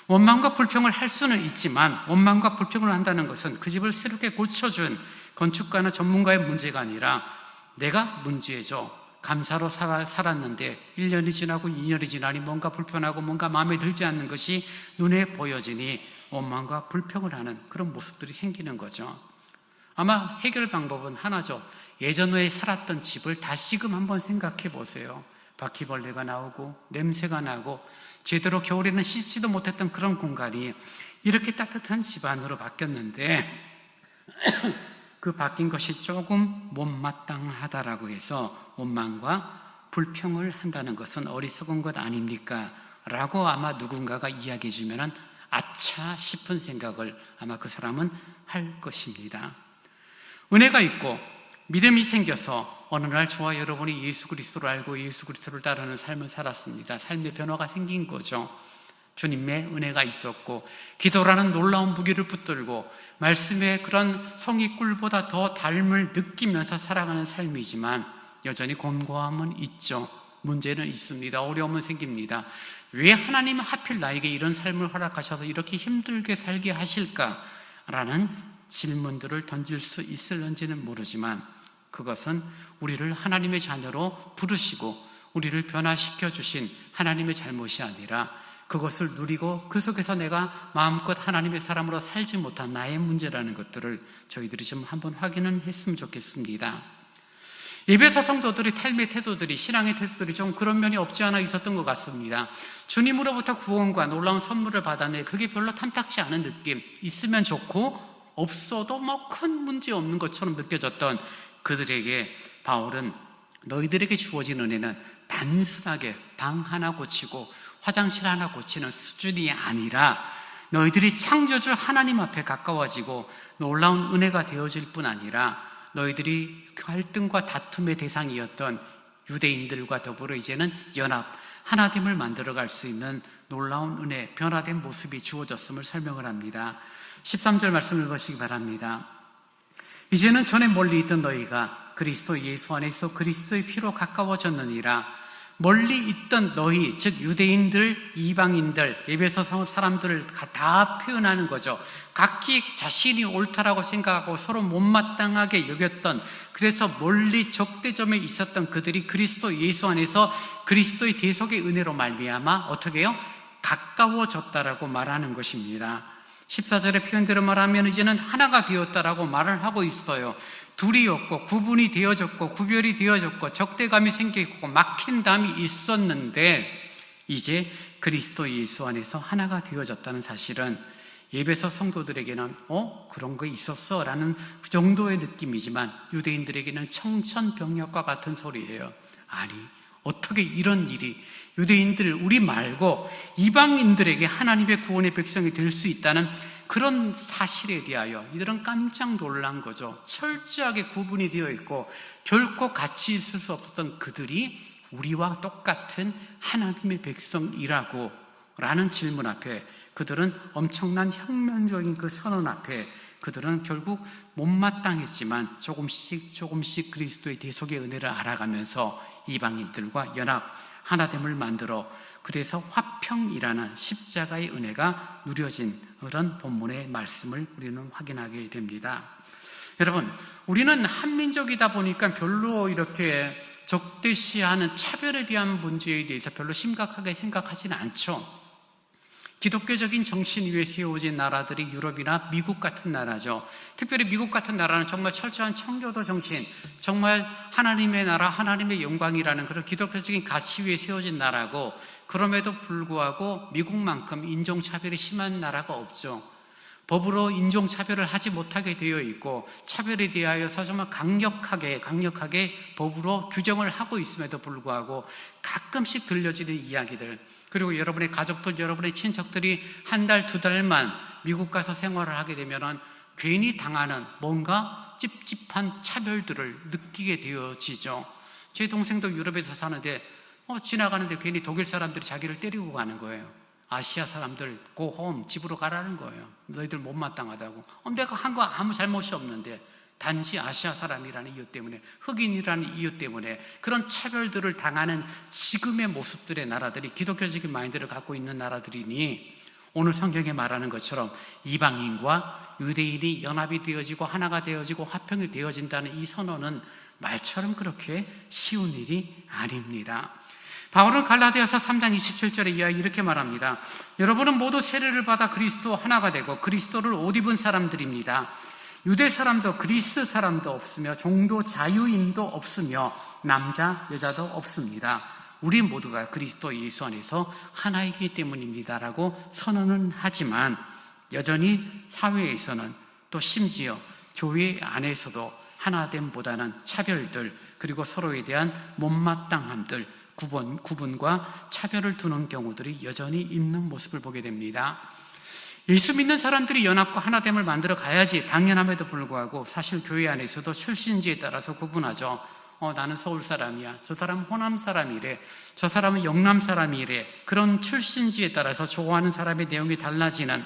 원망과 불평을 할 수는 있지만, 원망과 불평을 한다는 것은 그 집을 새롭게 고쳐준 건축가나 전문가의 문제가 아니라 내가 문제죠. 감사로 살았는데 1년이 지나고 2년이 지나니 뭔가 불편하고 뭔가 마음에 들지 않는 것이 눈에 보여지니 원망과 불평을 하는 그런 모습들이 생기는 거죠. 아마 해결 방법은 하나죠. 예전에 살았던 집을 다시금 한번 생각해 보세요. 바퀴벌레가 나오고 냄새가 나고 제대로 겨울에는 씻지도 못했던 그런 공간이 이렇게 따뜻한 집 안으로 바뀌었는데 그 바뀐 것이 조금 못마땅하다라고 해서 원망과 불평을 한다는 것은 어리석은 것 아닙니까? 라고 아마 누군가가 이야기해 주면 아차 싶은 생각을 아마 그 사람은 할 것입니다. 은혜가 있고 믿음이 생겨서 어느 날 저와 여러분이 예수 그리스도를 알고 예수 그리스도를 따르는 삶을 살았습니다. 삶의 변화가 생긴 거죠. 주님의 은혜가 있었고 기도라는 놀라운 무기를 붙들고 말씀의 그런 성의꿀보다 더 닮을 느끼면서 살아가는 삶이지만 여전히 곤고함은 있죠. 문제는 있습니다. 어려움은 생깁니다. 왜 하나님은 하필 나에게 이런 삶을 허락하셔서 이렇게 힘들게 살게 하실까라는 질문들을 던질 수 있을는지는 모르지만 그것은 우리를 하나님의 자녀로 부르시고 우리를 변화시켜 주신 하나님의 잘못이 아니라 그것을 누리고 그 속에서 내가 마음껏 하나님의 사람으로 살지 못한 나의 문제라는 것들을 저희들이 좀 한번 확인은 했으면 좋겠습니다. 예배사 성도들의 삶의 태도들이, 신앙의 태도들이 좀 그런 면이 없지 않아 있었던 것 같습니다. 주님으로부터 구원과 놀라운 선물을 받았는데 그게 별로 탐탁치 않은 느낌, 있으면 좋고 없어도 뭐 큰 문제 없는 것처럼 느껴졌던 그들에게 바울은 너희들에게 주어진 은혜는 단순하게 방 하나 고치고 화장실 하나 고치는 수준이 아니라 너희들이 창조주 하나님 앞에 가까워지고 놀라운 은혜가 되어질 뿐 아니라 너희들이 갈등과 다툼의 대상이었던 유대인들과 더불어 이제는 연합, 하나됨을 만들어갈 수 있는 놀라운 은혜, 변화된 모습이 주어졌음을 설명을 합니다. 13절 말씀을 보시기 바랍니다. 이제는 전에 멀리 있던 너희가 그리스도 예수 안에서 그리스도의 피로 가까워졌느니라. 멀리 있던 너희, 즉 유대인들, 이방인들, 에베소 사람들을 다 표현하는 거죠. 각기 자신이 옳다라고 생각하고 서로 못마땅하게 여겼던, 그래서 멀리 적대점에 있었던 그들이 그리스도 예수 안에서 그리스도의 대속의 은혜로 말미암아 어떻게 해요? 가까워졌다라고 말하는 것입니다. 14절의 표현대로 말하면 이제는 하나가 되었다라고 말을 하고 있어요. 둘이었고 구분이 되어졌고 구별이 되어졌고 적대감이 생기고 막힌 담이 있었는데 이제 그리스도 예수 안에서 하나가 되어졌다는 사실은 예배소 성도들에게는 그런 거 있었어 라는 그 정도의 느낌이지만 유대인들에게는 청천벽력과 같은 소리예요. 아니, 어떻게 이런 일이 유대인들 우리 말고 이방인들에게 하나님의 구원의 백성이 될 수 있다는 그런 사실에 대하여 이들은 깜짝 놀란 거죠. 철저하게 구분이 되어 있고 결코 같이 있을 수 없었던 그들이 우리와 똑같은 하나님의 백성이라고 라는 질문 앞에 그들은 엄청난 혁명적인 그 선언 앞에 그들은 결국 못마땅했지만 조금씩 그리스도의 대속의 은혜를 알아가면서 이방인들과 연합, 하나됨을 만들어 그래서 화평이라는 십자가의 은혜가 누려진 그런 본문의 말씀을 우리는 확인하게 됩니다. 여러분, 우리는 한민족이다 보니까 별로 이렇게 적대시하는 차별에 대한 문제에 대해서 별로 심각하게 생각하지는 않죠. 기독교적인 정신 위에 세워진 나라들이 유럽이나 미국 같은 나라죠. 특별히 미국 같은 나라는 정말 철저한 청교도 정신, 정말 하나님의 나라, 하나님의 영광이라는 그런 기독교적인 가치 위에 세워진 나라고, 그럼에도 불구하고 미국만큼 인종차별이 심한 나라가 없죠. 법으로 인종차별을 하지 못하게 되어 있고, 차별에 대하여서 정말 강력하게 법으로 규정을 하고 있음에도 불구하고 가끔씩 들려지는 이야기들, 그리고 여러분의 가족들, 여러분의 친척들이 한 달, 두 달만 미국 가서 생활을 하게 되면은 괜히 당하는 뭔가 찝찝한 차별들을 느끼게 되어지죠. 제 동생도 유럽에서 사는데 지나가는데 괜히 독일 사람들이 자기를 때리고 가는 거예요. 아시아 사람들 go home, 집으로 가라는 거예요. 너희들 못마땅하다고. 내가 한 거 아무 잘못이 없는데 단지 아시아 사람이라는 이유 때문에, 흑인이라는 이유 때문에 그런 차별들을 당하는 지금의 모습들의 나라들이 기독교적인 마인드를 갖고 있는 나라들이니, 오늘 성경에 말하는 것처럼 이방인과 유대인이 연합이 되어지고 하나가 되어지고 화평이 되어진다는 이 선언은 말처럼 그렇게 쉬운 일이 아닙니다. 바울은 갈라디아서 3장 27절에 이렇게 말합니다. 여러분은 모두 세례를 받아 그리스도 하나가 되고 그리스도를 옷 입은 사람들입니다. 유대 사람도 그리스 사람도 없으며 종도 자유인도 없으며 남자 여자도 없습니다. 우리 모두가 그리스도 예수 안에서 하나이기 때문입니다라고 선언은 하지만, 여전히 사회에서는, 또 심지어 교회 안에서도 하나됨보다는 차별들, 그리고 서로에 대한 못마땅함들, 구분과 차별을 두는 경우들이 여전히 있는 모습을 보게 됩니다. 예수 믿는 사람들이 연합과 하나됨을 만들어 가야지 당연함에도 불구하고, 사실 교회 안에서도 출신지에 따라서 구분하죠. 나는 서울 사람이야, 저 사람은 호남 사람이래, 저 사람은 영남 사람이래. 그런 출신지에 따라서 좋아하는 사람의 내용이 달라지는,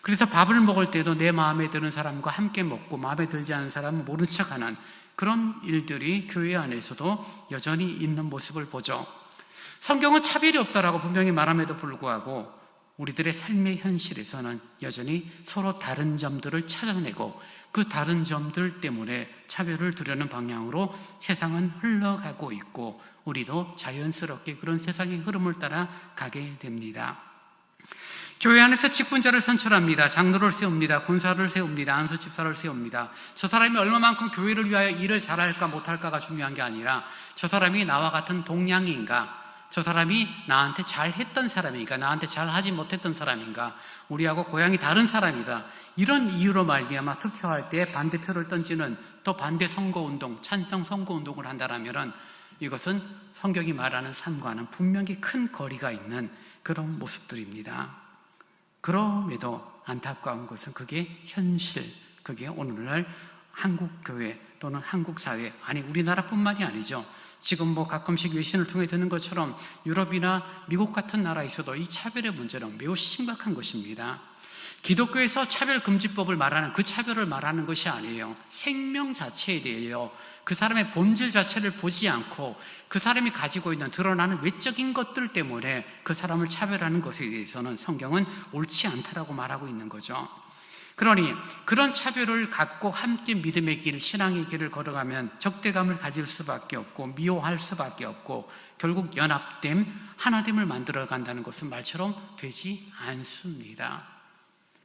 그래서 밥을 먹을 때도 내 마음에 드는 사람과 함께 먹고 마음에 들지 않은 사람은 모른 척하는 그런 일들이 교회 안에서도 여전히 있는 모습을 보죠. 성경은 차별이 없다라고 분명히 말함에도 불구하고 우리들의 삶의 현실에서는 여전히 서로 다른 점들을 찾아내고, 그 다른 점들 때문에 차별을 두려는 방향으로 세상은 흘러가고 있고, 우리도 자연스럽게 그런 세상의 흐름을 따라 가게 됩니다. 교회 안에서 직분자를 선출합니다. 장로를 세웁니다. 권사를 세웁니다. 안수집사를 세웁니다. 저 사람이 얼마만큼 교회를 위하여 일을 잘할까 못할까가 중요한 게 아니라, 저 사람이 나와 같은 동량인가, 저 사람이 나한테 잘했던 사람인가, 나한테 잘하지 못했던 사람인가, 우리하고 고향이 다른 사람이다, 이런 이유로 말미암아 투표할 때 반대표를 던지는, 또 반대 선거운동, 찬성 선거운동을 한다면 이것은 성경이 말하는 삶과는 분명히 큰 거리가 있는 그런 모습들입니다. 그럼에도 안타까운 것은 그게 현실, 그게 오늘날 한국교회 또는 한국사회, 아니 우리나라뿐만이 아니죠. 지금 가끔씩 외신을 통해 듣는 것처럼 유럽이나 미국 같은 나라에서도 이 차별의 문제는 매우 심각한 것입니다. 기독교에서 차별금지법을 말하는, 그 차별을 말하는 것이 아니에요. 생명 자체에 대해요. 그 사람의 본질 자체를 보지 않고 그 사람이 가지고 있는 드러나는 외적인 것들 때문에 그 사람을 차별하는 것에 대해서는 성경은 옳지 않다라고 말하고 있는 거죠. 그러니 그런 차별을 갖고 함께 믿음의 길, 신앙의 길을 걸어가면 적대감을 가질 수밖에 없고 미워할 수밖에 없고, 결국 연합됨, 하나됨을 만들어 간다는 것은 말처럼 되지 않습니다.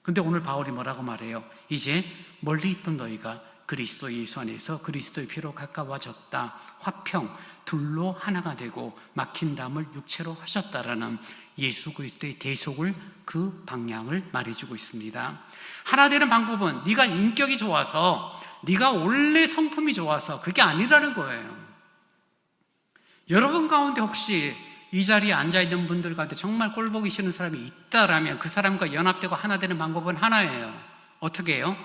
근데 오늘 바울이 뭐라고 말해요? 이제 멀리 있던 너희가 그리스도 예수 안에서 그리스도의 피로 가까워졌다, 화평, 둘로 하나가 되고 막힌 담을 육체로 하셨다라는 예수 그리스도의 대속을, 그 방향을 말해주고 있습니다. 하나 되는 방법은 네가 인격이 좋아서, 네가 원래 성품이 좋아서 그게 아니라는 거예요. 여러분 가운데 혹시 이 자리에 앉아있는 분들 가운데 정말 꼴보기 싫은 사람이 있다라면 그 사람과 연합되고 하나 되는 방법은 하나예요. 어떻게 해요?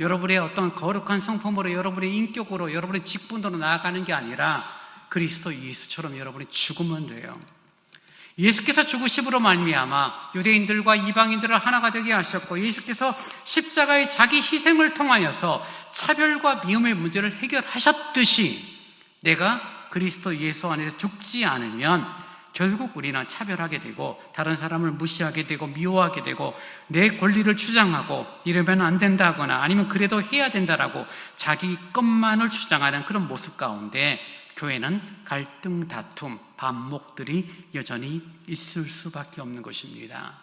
여러분의 어떤 거룩한 성품으로, 여러분의 인격으로, 여러분의 직분으로 나아가는 게 아니라 그리스도 예수처럼 여러분이 죽으면 돼요. 예수께서 죽으심으로 말미암아 유대인들과 이방인들을 하나가 되게 하셨고, 예수께서 십자가의 자기 희생을 통하여서 차별과 미움의 문제를 해결하셨듯이, 내가 그리스도 예수 안에 죽지 않으면 결국 우리는 차별하게 되고 다른 사람을 무시하게 되고 미워하게 되고 내 권리를 주장하고 이러면 안 된다거나 아니면 그래도 해야 된다라고 자기 것만을 주장하는 그런 모습 가운데 교회는 갈등, 다툼, 반목들이 여전히 있을 수밖에 없는 것입니다.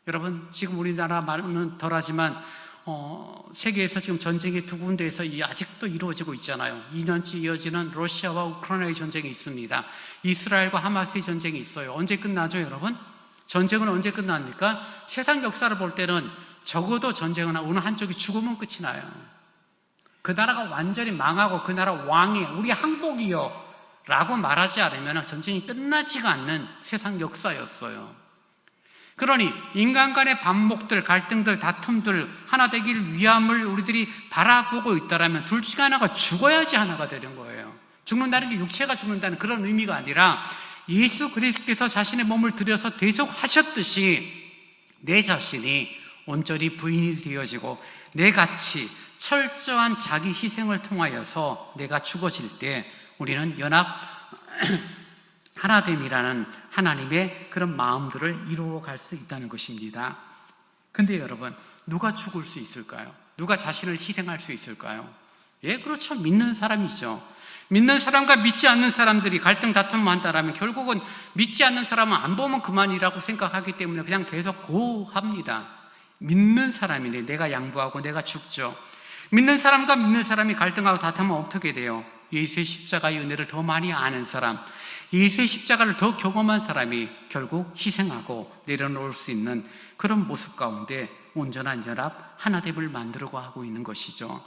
여러분, 지금 우리나라 말은 덜하지만 세계에서 지금 전쟁이 두 군데에서 아직도 이루어지고 있잖아요. 2년째 이어지는 러시아와 우크라이나의 전쟁이 있습니다. 이스라엘과 하마스의 전쟁이 있어요. 언제 끝나죠, 여러분? 전쟁은 언제 끝납니까? 세상 역사를 볼 때는 적어도 전쟁은 어느 한쪽이 죽으면 끝이 나요. 그 나라가 완전히 망하고 그 나라 왕이 우리 항복이요 라고 말하지 않으면 전쟁이 끝나지가 않는 세상 역사였어요. 그러니 인간 간의 반목들, 갈등들, 다툼들 하나 되길 위함을 우리들이 바라보고 있다면 둘 중에 하나가 죽어야지 하나가 되는 거예요. 죽는다는 게 육체가 죽는다는 그런 의미가 아니라 예수 그리스도께서 자신의 몸을 들여서 대속하셨듯이 내 자신이 온전히 부인이 되어지고 내 같이 철저한 자기 희생을 통하여서 내가 죽어질 때 우리는 연합 하나됨이라는 하나님의 그런 마음들을 이루어갈 수 있다는 것입니다. 근데 여러분, 누가 죽을 수 있을까요? 누가 자신을 희생할 수 있을까요? 예, 그렇죠. 믿는 사람이죠. 믿는 사람과 믿지 않는 사람들이 갈등 다툼을 한다면 결국은 믿지 않는 사람은 안 보면 그만이라고 생각하기 때문에 그냥 계속 고합니다. 믿는 사람인데 내가 양보하고 내가 죽죠. 믿는 사람과 믿는 사람이 갈등하고 다투면 어떻게 돼요? 예수의 십자가의 은혜를 더 많이 아는 사람, 예수의 십자가를 더 경험한 사람이 결국 희생하고 내려놓을 수 있는 그런 모습 가운데 온전한 연합, 하나됨을 만들고 하고 있는 것이죠.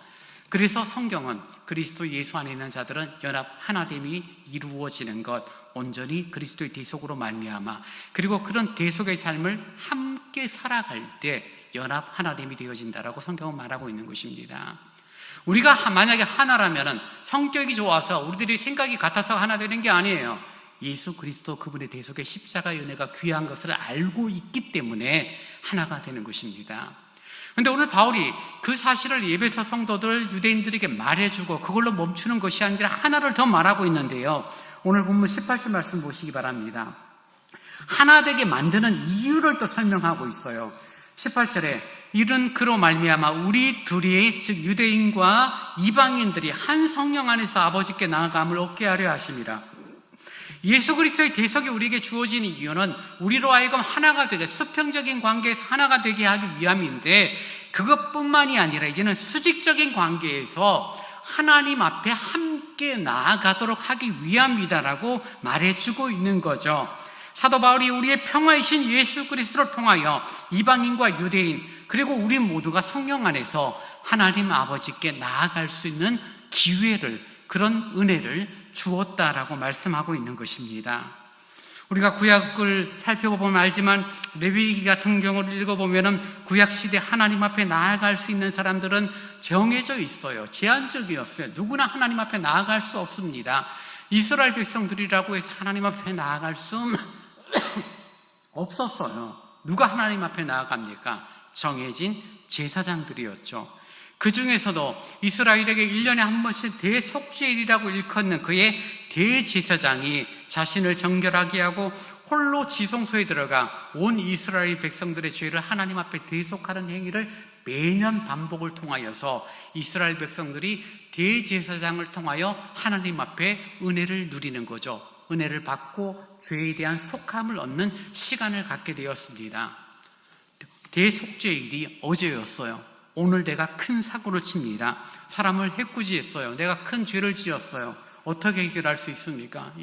그래서 성경은 그리스도 예수 안에 있는 자들은 연합, 하나됨이 이루어지는 것, 온전히 그리스도의 대속으로 말미암아 그리고 그런 대속의 삶을 함께 살아갈 때 연합, 하나됨이 되어진다라고 성경은 말하고 있는 것입니다. 우리가 만약에 하나라면 성격이 좋아서 우리들이 생각이 같아서 하나 되는 게 아니에요. 예수 그리스도 그분의 대속의 십자가의 은혜가 귀한 것을 알고 있기 때문에 하나가 되는 것입니다. 그런데 오늘 바울이 그 사실을 에베소 성도들 유대인들에게 말해주고 그걸로 멈추는 것이 아니라 하나를 더 말하고 있는데요. 오늘 본문 18절 말씀 보시기 바랍니다. 하나 되게 만드는 이유를 또 설명하고 있어요. 18절에 이른 그로 말미암아 우리 둘이 즉 유대인과 이방인들이 한 성령 안에서 아버지께 나아감을 얻게 하려 하심이라. 예수 그리스도의 대속이 우리에게 주어진 이유는 우리로 하여금 하나가 되게 수평적인 관계에서 하나가 되게 하기 위함인데 그것뿐만이 아니라 이제는 수직적인 관계에서 하나님 앞에 함께 나아가도록 하기 위함이다라고 말해주고 있는 거죠. 사도 바울이 우리의 평화이신 예수 그리스도를 통하여 이방인과 유대인 그리고 우리 모두가 성령 안에서 하나님 아버지께 나아갈 수 있는 기회를, 그런 은혜를 주었다라고 말씀하고 있는 것입니다. 우리가 구약을 살펴보면 알지만 레위기 같은 경우를 읽어보면 구약 시대 하나님 앞에 나아갈 수 있는 사람들은 정해져 있어요. 제한적이었어요. 누구나 하나님 앞에 나아갈 수 없습니다. 이스라엘 백성들이라고 해서 하나님 앞에 나아갈 수 없었어요. 누가 하나님 앞에 나아갑니까? 정해진 제사장들이었죠. 그 중에서도 이스라엘에게 1년에 한 번씩 대속죄일이라고 일컫는 그의 대제사장이 자신을 정결하게 하고 홀로 지성소에 들어가 온 이스라엘 백성들의 죄를 하나님 앞에 대속하는 행위를 매년 반복을 통하여서 이스라엘 백성들이 대제사장을 통하여 하나님 앞에 은혜를 누리는 거죠. 은혜를 받고 죄에 대한 속함을 얻는 시간을 갖게 되었습니다. 대속죄일이 어제였어요. 오늘 내가 큰 사고를 칩니다. 사람을 해꾸지했어요. 내가 큰 죄를 지었어요. 어떻게 해결할 수 있습니까?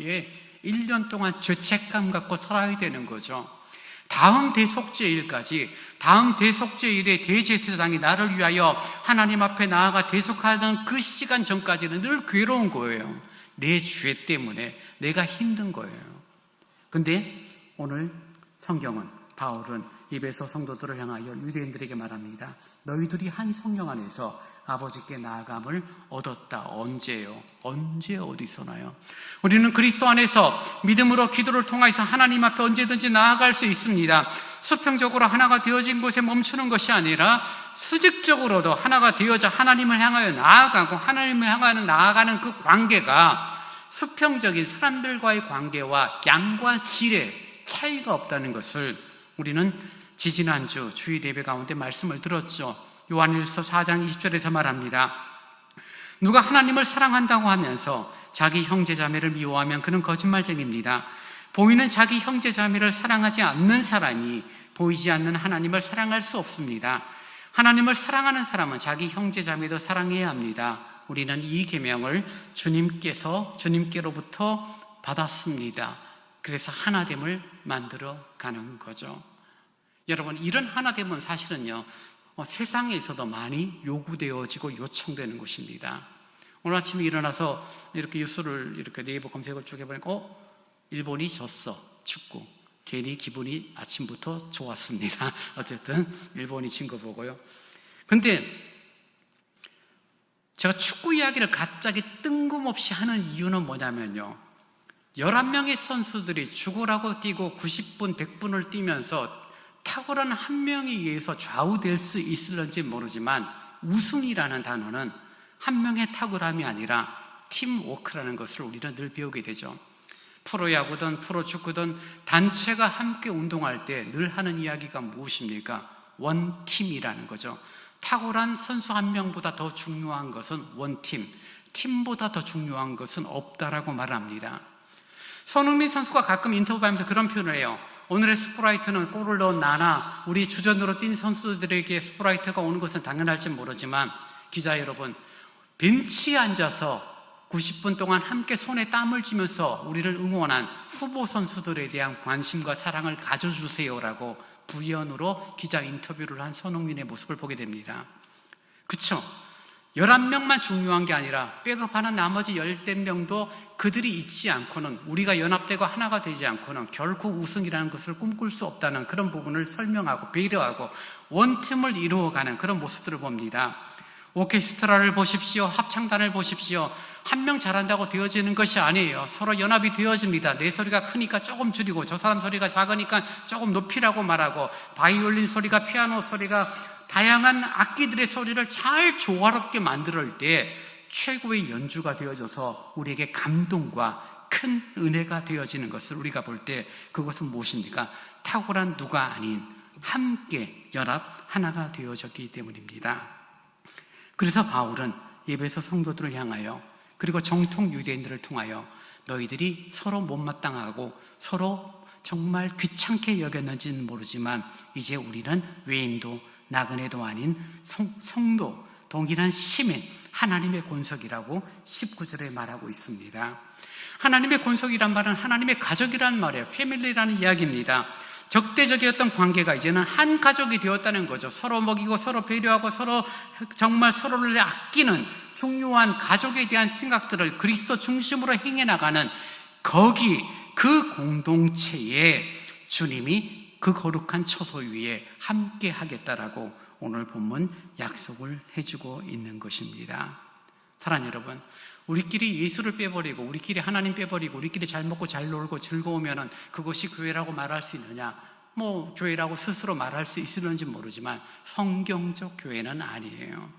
1년 동안 죄책감 갖고 살아야 되는 거죠. 다음 대속죄일까지, 다음 대속죄일에 대제사장이 나를 위하여 하나님 앞에 나아가 대속하는 그 시간 전까지는 늘 괴로운 거예요. 내 죄 때문에 내가 힘든 거예요. 근데 오늘 성경은, 바울은 에베소 성도들을 향하여 유대인들에게 말합니다. 너희들이 한 성령 안에서 아버지께 나아감을 얻었다. 언제요? 언제 어디서나요? 우리는 그리스도 안에서 믿음으로 기도를 통해서 하나님 앞에 언제든지 나아갈 수 있습니다. 수평적으로 하나가 되어진 곳에 멈추는 것이 아니라 수직적으로도 하나가 되어져 하나님을 향하여 나아가고 하나님을 향하여 나아가는 그 관계가 수평적인 사람들과의 관계와 양과 질의 차이가 없다는 것을 우리는 지지난주 주일 예배 가운데 말씀을 들었죠. 요한일서 4장 20절에서 말합니다. 누가 하나님을 사랑한다고 하면서 자기 형제 자매를 미워하면 그는 거짓말쟁이입니다. 보이는 자기 형제 자매를 사랑하지 않는 사람이 보이지 않는 하나님을 사랑할 수 없습니다. 하나님을 사랑하는 사람은 자기 형제 자매도 사랑해야 합니다. 우리는 이 계명을 주님께로부터 받았습니다. 그래서 하나됨을 만들어 가는 거죠. 여러분, 이런 하나됨은 사실은요, 세상에서도 많이 요구되어지고 요청되는 것입니다. 오늘 아침에 일어나서 이렇게 뉴스를 이렇게 네이버 검색을 쭉 해보니까 일본이 졌어, 축구. 괜히 기분이 아침부터 좋았습니다. 어쨌든 일본이 진 거 보고요. 근데 제가 축구 이야기를 갑자기 뜬금없이 하는 이유는 뭐냐면요, 11명의 선수들이 죽으라고 뛰고 90분, 100분을 뛰면서 탁월한 한 명에 의해서 좌우될 수 있을런지 모르지만 우승이라는 단어는 한 명의 탁월함이 아니라 팀워크라는 것을 우리는 늘 배우게 되죠. 프로야구든 프로축구든 단체가 함께 운동할 때 늘 하는 이야기가 무엇입니까? 원팀이라는 거죠. 탁월한 선수 한 명보다 더 중요한 것은 원팀, 팀보다 더 중요한 것은 없다라고 말합니다. 손흥민 선수가 가끔 인터뷰하면서 그런 표현을 해요. 오늘의 스프라이트는 골을 넣은 나나 우리 주전으로 뛴 선수들에게 스프라이트가 오는 것은 당연할지 모르지만, 기자 여러분, 벤치에 앉아서 90분 동안 함께 손에 땀을 쥐면서 우리를 응원한 후보 선수들에 대한 관심과 사랑을 가져주세요라고 부연으로 기자 인터뷰를 한 손흥민의 모습을 보게 됩니다. 그쵸? 11명만 중요한 게 아니라 백업하는 나머지 10명도 그들이 있지 않고는, 우리가 연합되고 하나가 되지 않고는 결코 우승이라는 것을 꿈꿀 수 없다는 그런 부분을 설명하고 배려하고 원팀을 이루어가는 그런 모습들을 봅니다. 오케스트라를 보십시오. 합창단을 보십시오. 한 명 잘한다고 되어지는 것이 아니에요. 서로 연합이 되어집니다. 내 소리가 크니까 조금 줄이고, 저 사람 소리가 작으니까 조금 높이라고 말하고, 바이올린 소리가, 피아노 소리가, 다양한 악기들의 소리를 잘 조화롭게 만들 때 최고의 연주가 되어져서 우리에게 감동과 큰 은혜가 되어지는 것을 우리가 볼 때, 그것은 무엇입니까? 탁월한 누가 아닌 함께 연합 하나가 되어졌기 때문입니다. 그래서 바울은 에베소 성도들을 향하여, 그리고 정통 유대인들을 통하여 너희들이 서로 못마땅하고 서로 정말 귀찮게 여겼는지는 모르지만 이제 우리는 외인도 나그네도 아닌 성도, 동일한 시민, 하나님의 권속이라고 19절에 말하고 있습니다. 하나님의 권속이란 말은 하나님의 가족이라는 말이에요. 패밀리라는 이야기입니다. 적대적이었던 관계가 이제는 한 가족이 되었다는 거죠. 서로 먹이고 서로 배려하고 서로 정말 서로를 아끼는 중요한 가족에 대한 생각들을 그리스도 중심으로 행해 나가는 거기, 그 공동체에 주님이 그 거룩한 처소 위에 함께 하겠다라고 오늘 본문 약속을 해주고 있는 것입니다. 사랑하는 여러분, 우리끼리 예수를 빼버리고 우리끼리 하나님 빼버리고 우리끼리 잘 먹고 잘 놀고 즐거우면 그것이 교회라고 말할 수 있느냐? 교회라고 스스로 말할 수 있을는지 모르지만 성경적 교회는 아니에요.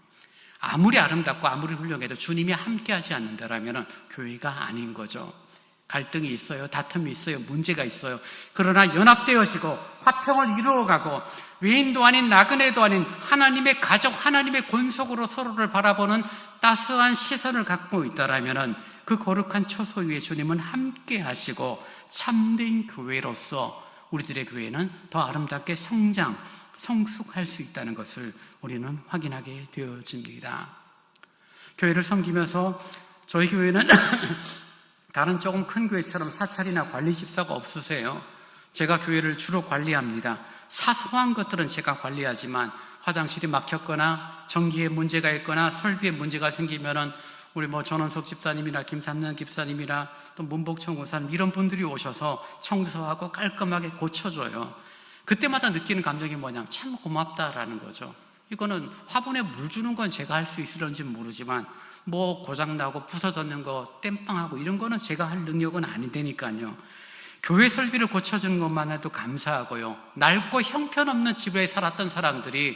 아무리 아름답고 아무리 훌륭해도 주님이 함께하지 않는다라면 교회가 아닌 거죠. 갈등이 있어요. 다툼이 있어요. 문제가 있어요. 그러나 연합되어지고 화평을 이루어가고 외인도 아닌 나그네도 아닌 하나님의 가족, 하나님의 권속으로 서로를 바라보는 따스한 시선을 갖고 있다라면 그 거룩한 처소 위에 주님은 함께 하시고 참된 교회로서 우리들의 교회는 더 아름답게 성장, 성숙할 수 있다는 것을 우리는 확인하게 되어집니다. 교회를 섬기면서 저희 교회는 다른 조금 큰 교회처럼 사찰이나 관리 집사가 없으세요. 제가 교회를 주로 관리합니다. 사소한 것들은 제가 관리하지만 화장실이 막혔거나 전기에 문제가 있거나 설비에 문제가 생기면은 우리 전원석 집사님이나 김삼년 집사님이나 또 문복청 권사님 이런 분들이 오셔서 청소하고 깔끔하게 고쳐줘요. 그때마다 느끼는 감정이 뭐냐면 참 고맙다라는 거죠. 이거는 화분에 물 주는 건 제가 할 수 있을런지 모르지만 고장나고 부서졌는 거 땜빵하고 이런 거는 제가 할 능력은 아니되니까요. 교회 설비를 고쳐주는 것만 해도 감사하고요. 낡고 형편없는 집에 살았던 사람들이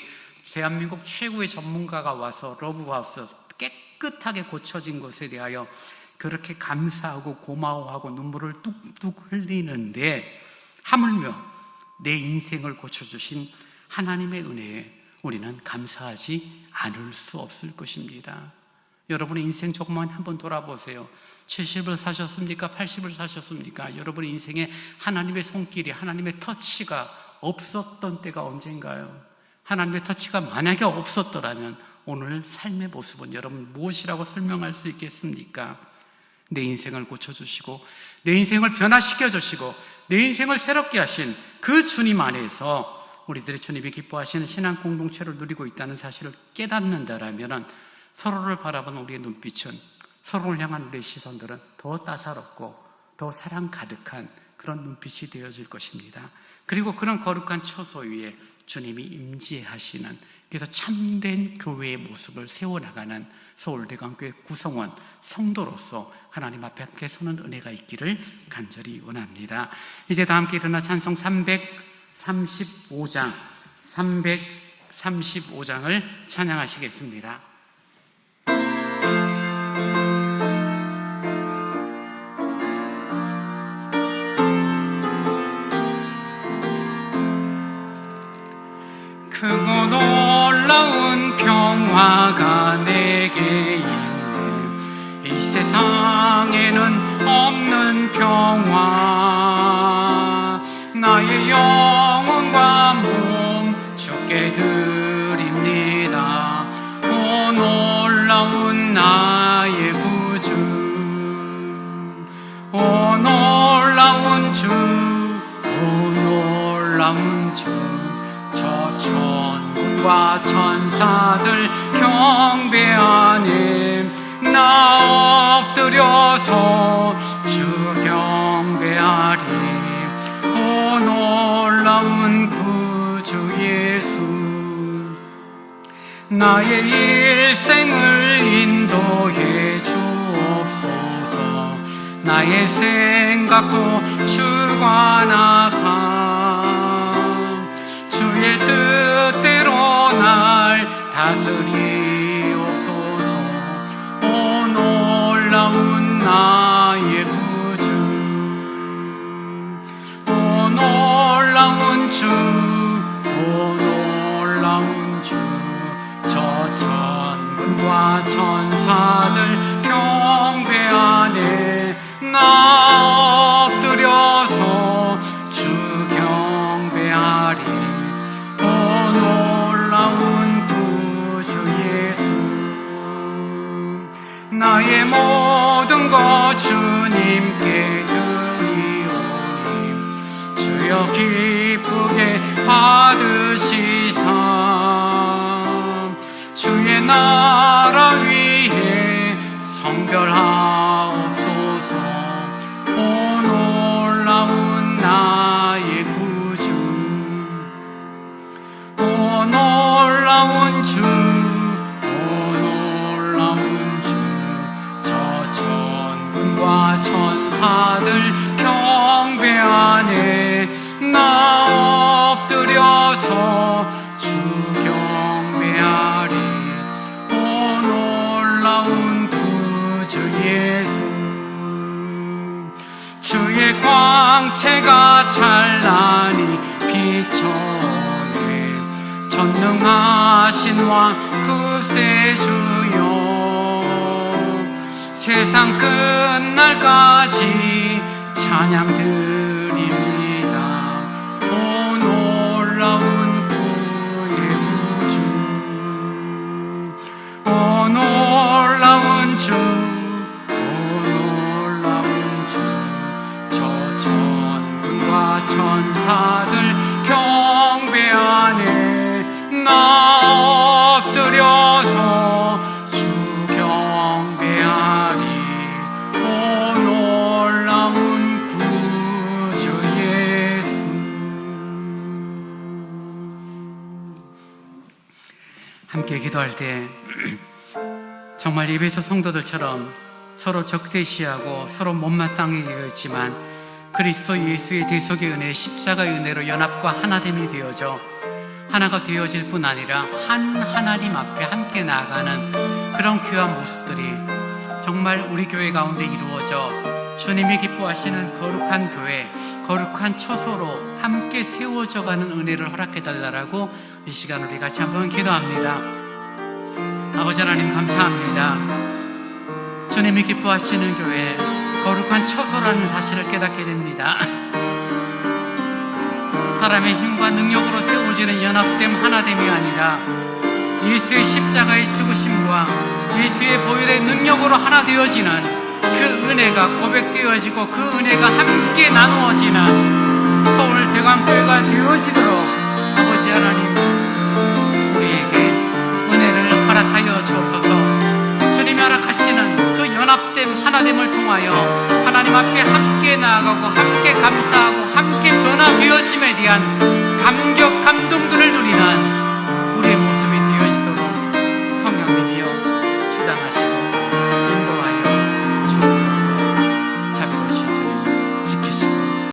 대한민국 최고의 전문가가 와서 러브하우스 깨끗하게 고쳐진 것에 대하여 그렇게 감사하고 고마워하고 눈물을 뚝뚝 흘리는데 하물며 내 인생을 고쳐주신 하나님의 은혜에 우리는 감사하지 않을 수 없을 것입니다. 여러분의 인생 조금만 한번 돌아보세요. 70을 사셨습니까? 80을 사셨습니까? 여러분의 인생에 하나님의 손길이, 하나님의 터치가 없었던 때가 언젠가요? 하나님의 터치가 만약에 없었더라면 오늘 삶의 모습은 여러분 무엇이라고 설명할 수 있겠습니까? 내 인생을 고쳐주시고 내 인생을 변화시켜 주시고 내 인생을 새롭게 하신 그 주님 안에서 우리들의 주님이 기뻐하시는 신앙 공동체를 누리고 있다는 사실을 깨닫는다라면 서로를 바라보는 우리의 눈빛은, 서로를 향한 우리의 시선들은 더 따사롭고 더 사랑 가득한 그런 눈빛이 되어질 것입니다. 그리고 그런 거룩한 처소 위에 주님이 임재하시는, 그래서 참된 교회의 모습을 세워나가는 서울대강교회 구성원 성도로서 하나님 앞에 함께 서는 은혜가 있기를 간절히 원합니다. 이제 다 함께 일어나 찬송 335장을 찬양하시겠습니다. 크고 놀라운 평화가 내게 있네. 이 세상에는 없는 평화. 나의 영혼과 몸 주께 드립니다. 오 놀라운 나의 구주, 오 놀라운 주, 오 놀라운 주. 저 천군과 천사들 경배하네. 나 엎드려서 주 경배하리. 오 놀라운 구주 예수, 나의 일생을 인도해 주옵소서. 나의 생각도 주관하사 주의 뜻대로 날 다스리옵소서. 오 놀라운 나의 구주, 오 놀라운 주, 오 놀라운 주. 저 천군과 천사들 경배하네. 나 엎드려서 주 경배하리. 오 놀라운 구주 예수, 나의 모든 것 주님께 드리오니 주여 기쁘게 받으시사 주의 나라 위에 성별하옵소서. 오 놀라운 나의 구주, 오 놀라운 주, 오 놀라운 주. 저 천군과 천사들 경배하네. 나 엎드려서 주 경배하리. 오 놀라운 구주 예수, 주의 광채가 찬란히 비춰내. 전능하신 왕 구세주여, 세상 끝날까지 찬양 드립니다. 오 놀라운 구의 구주, 오 놀라운 주, 오 놀라운 주. 저 천군과 천사들 경배하네. 나 엎드려서 주 경배하리. 오 놀라운 구주 예수. 함께 기도할 때 정말 예배소 성도들처럼 서로 적대시하고 서로 못마땅하게 여겼지만 그리스도 예수의 대속의 은혜, 십자가의 은혜로 연합과 하나됨이 되어져 하나가 되어질 뿐 아니라 한 하나님 앞에 함께 나아가는 그런 귀한 모습들이 정말 우리 교회 가운데 이루어져 주님이 기뻐하시는 거룩한 교회, 거룩한 처소로 함께 세워져가는 은혜를 허락해달라고 이 시간 우리 같이 한번 기도합니다. 아버지 하나님 감사합니다. 주님이 기뻐하시는 교회, 거룩한 처소라는 사실을 깨닫게 됩니다. 사람의 힘과 능력으로 세워지는 연합됨, 하나됨이 아니라 예수의 십자가의 죽으심과 예수의 보혈의 능력으로 하나 되어지는 그 은혜가 고백되어지고 그 은혜가 함께 나누어지는 서울 대광교회가 되어지도록 아버지 하나님 우리에게 은혜를 허락하여 주옵소서. 주님이 허락하시는 그 연합됨, 하나됨을 통하여 하나님 앞에 함께 나아가고 함께 감사하고 함께 변화되어짐에 대한 감격, 감동들을 누리는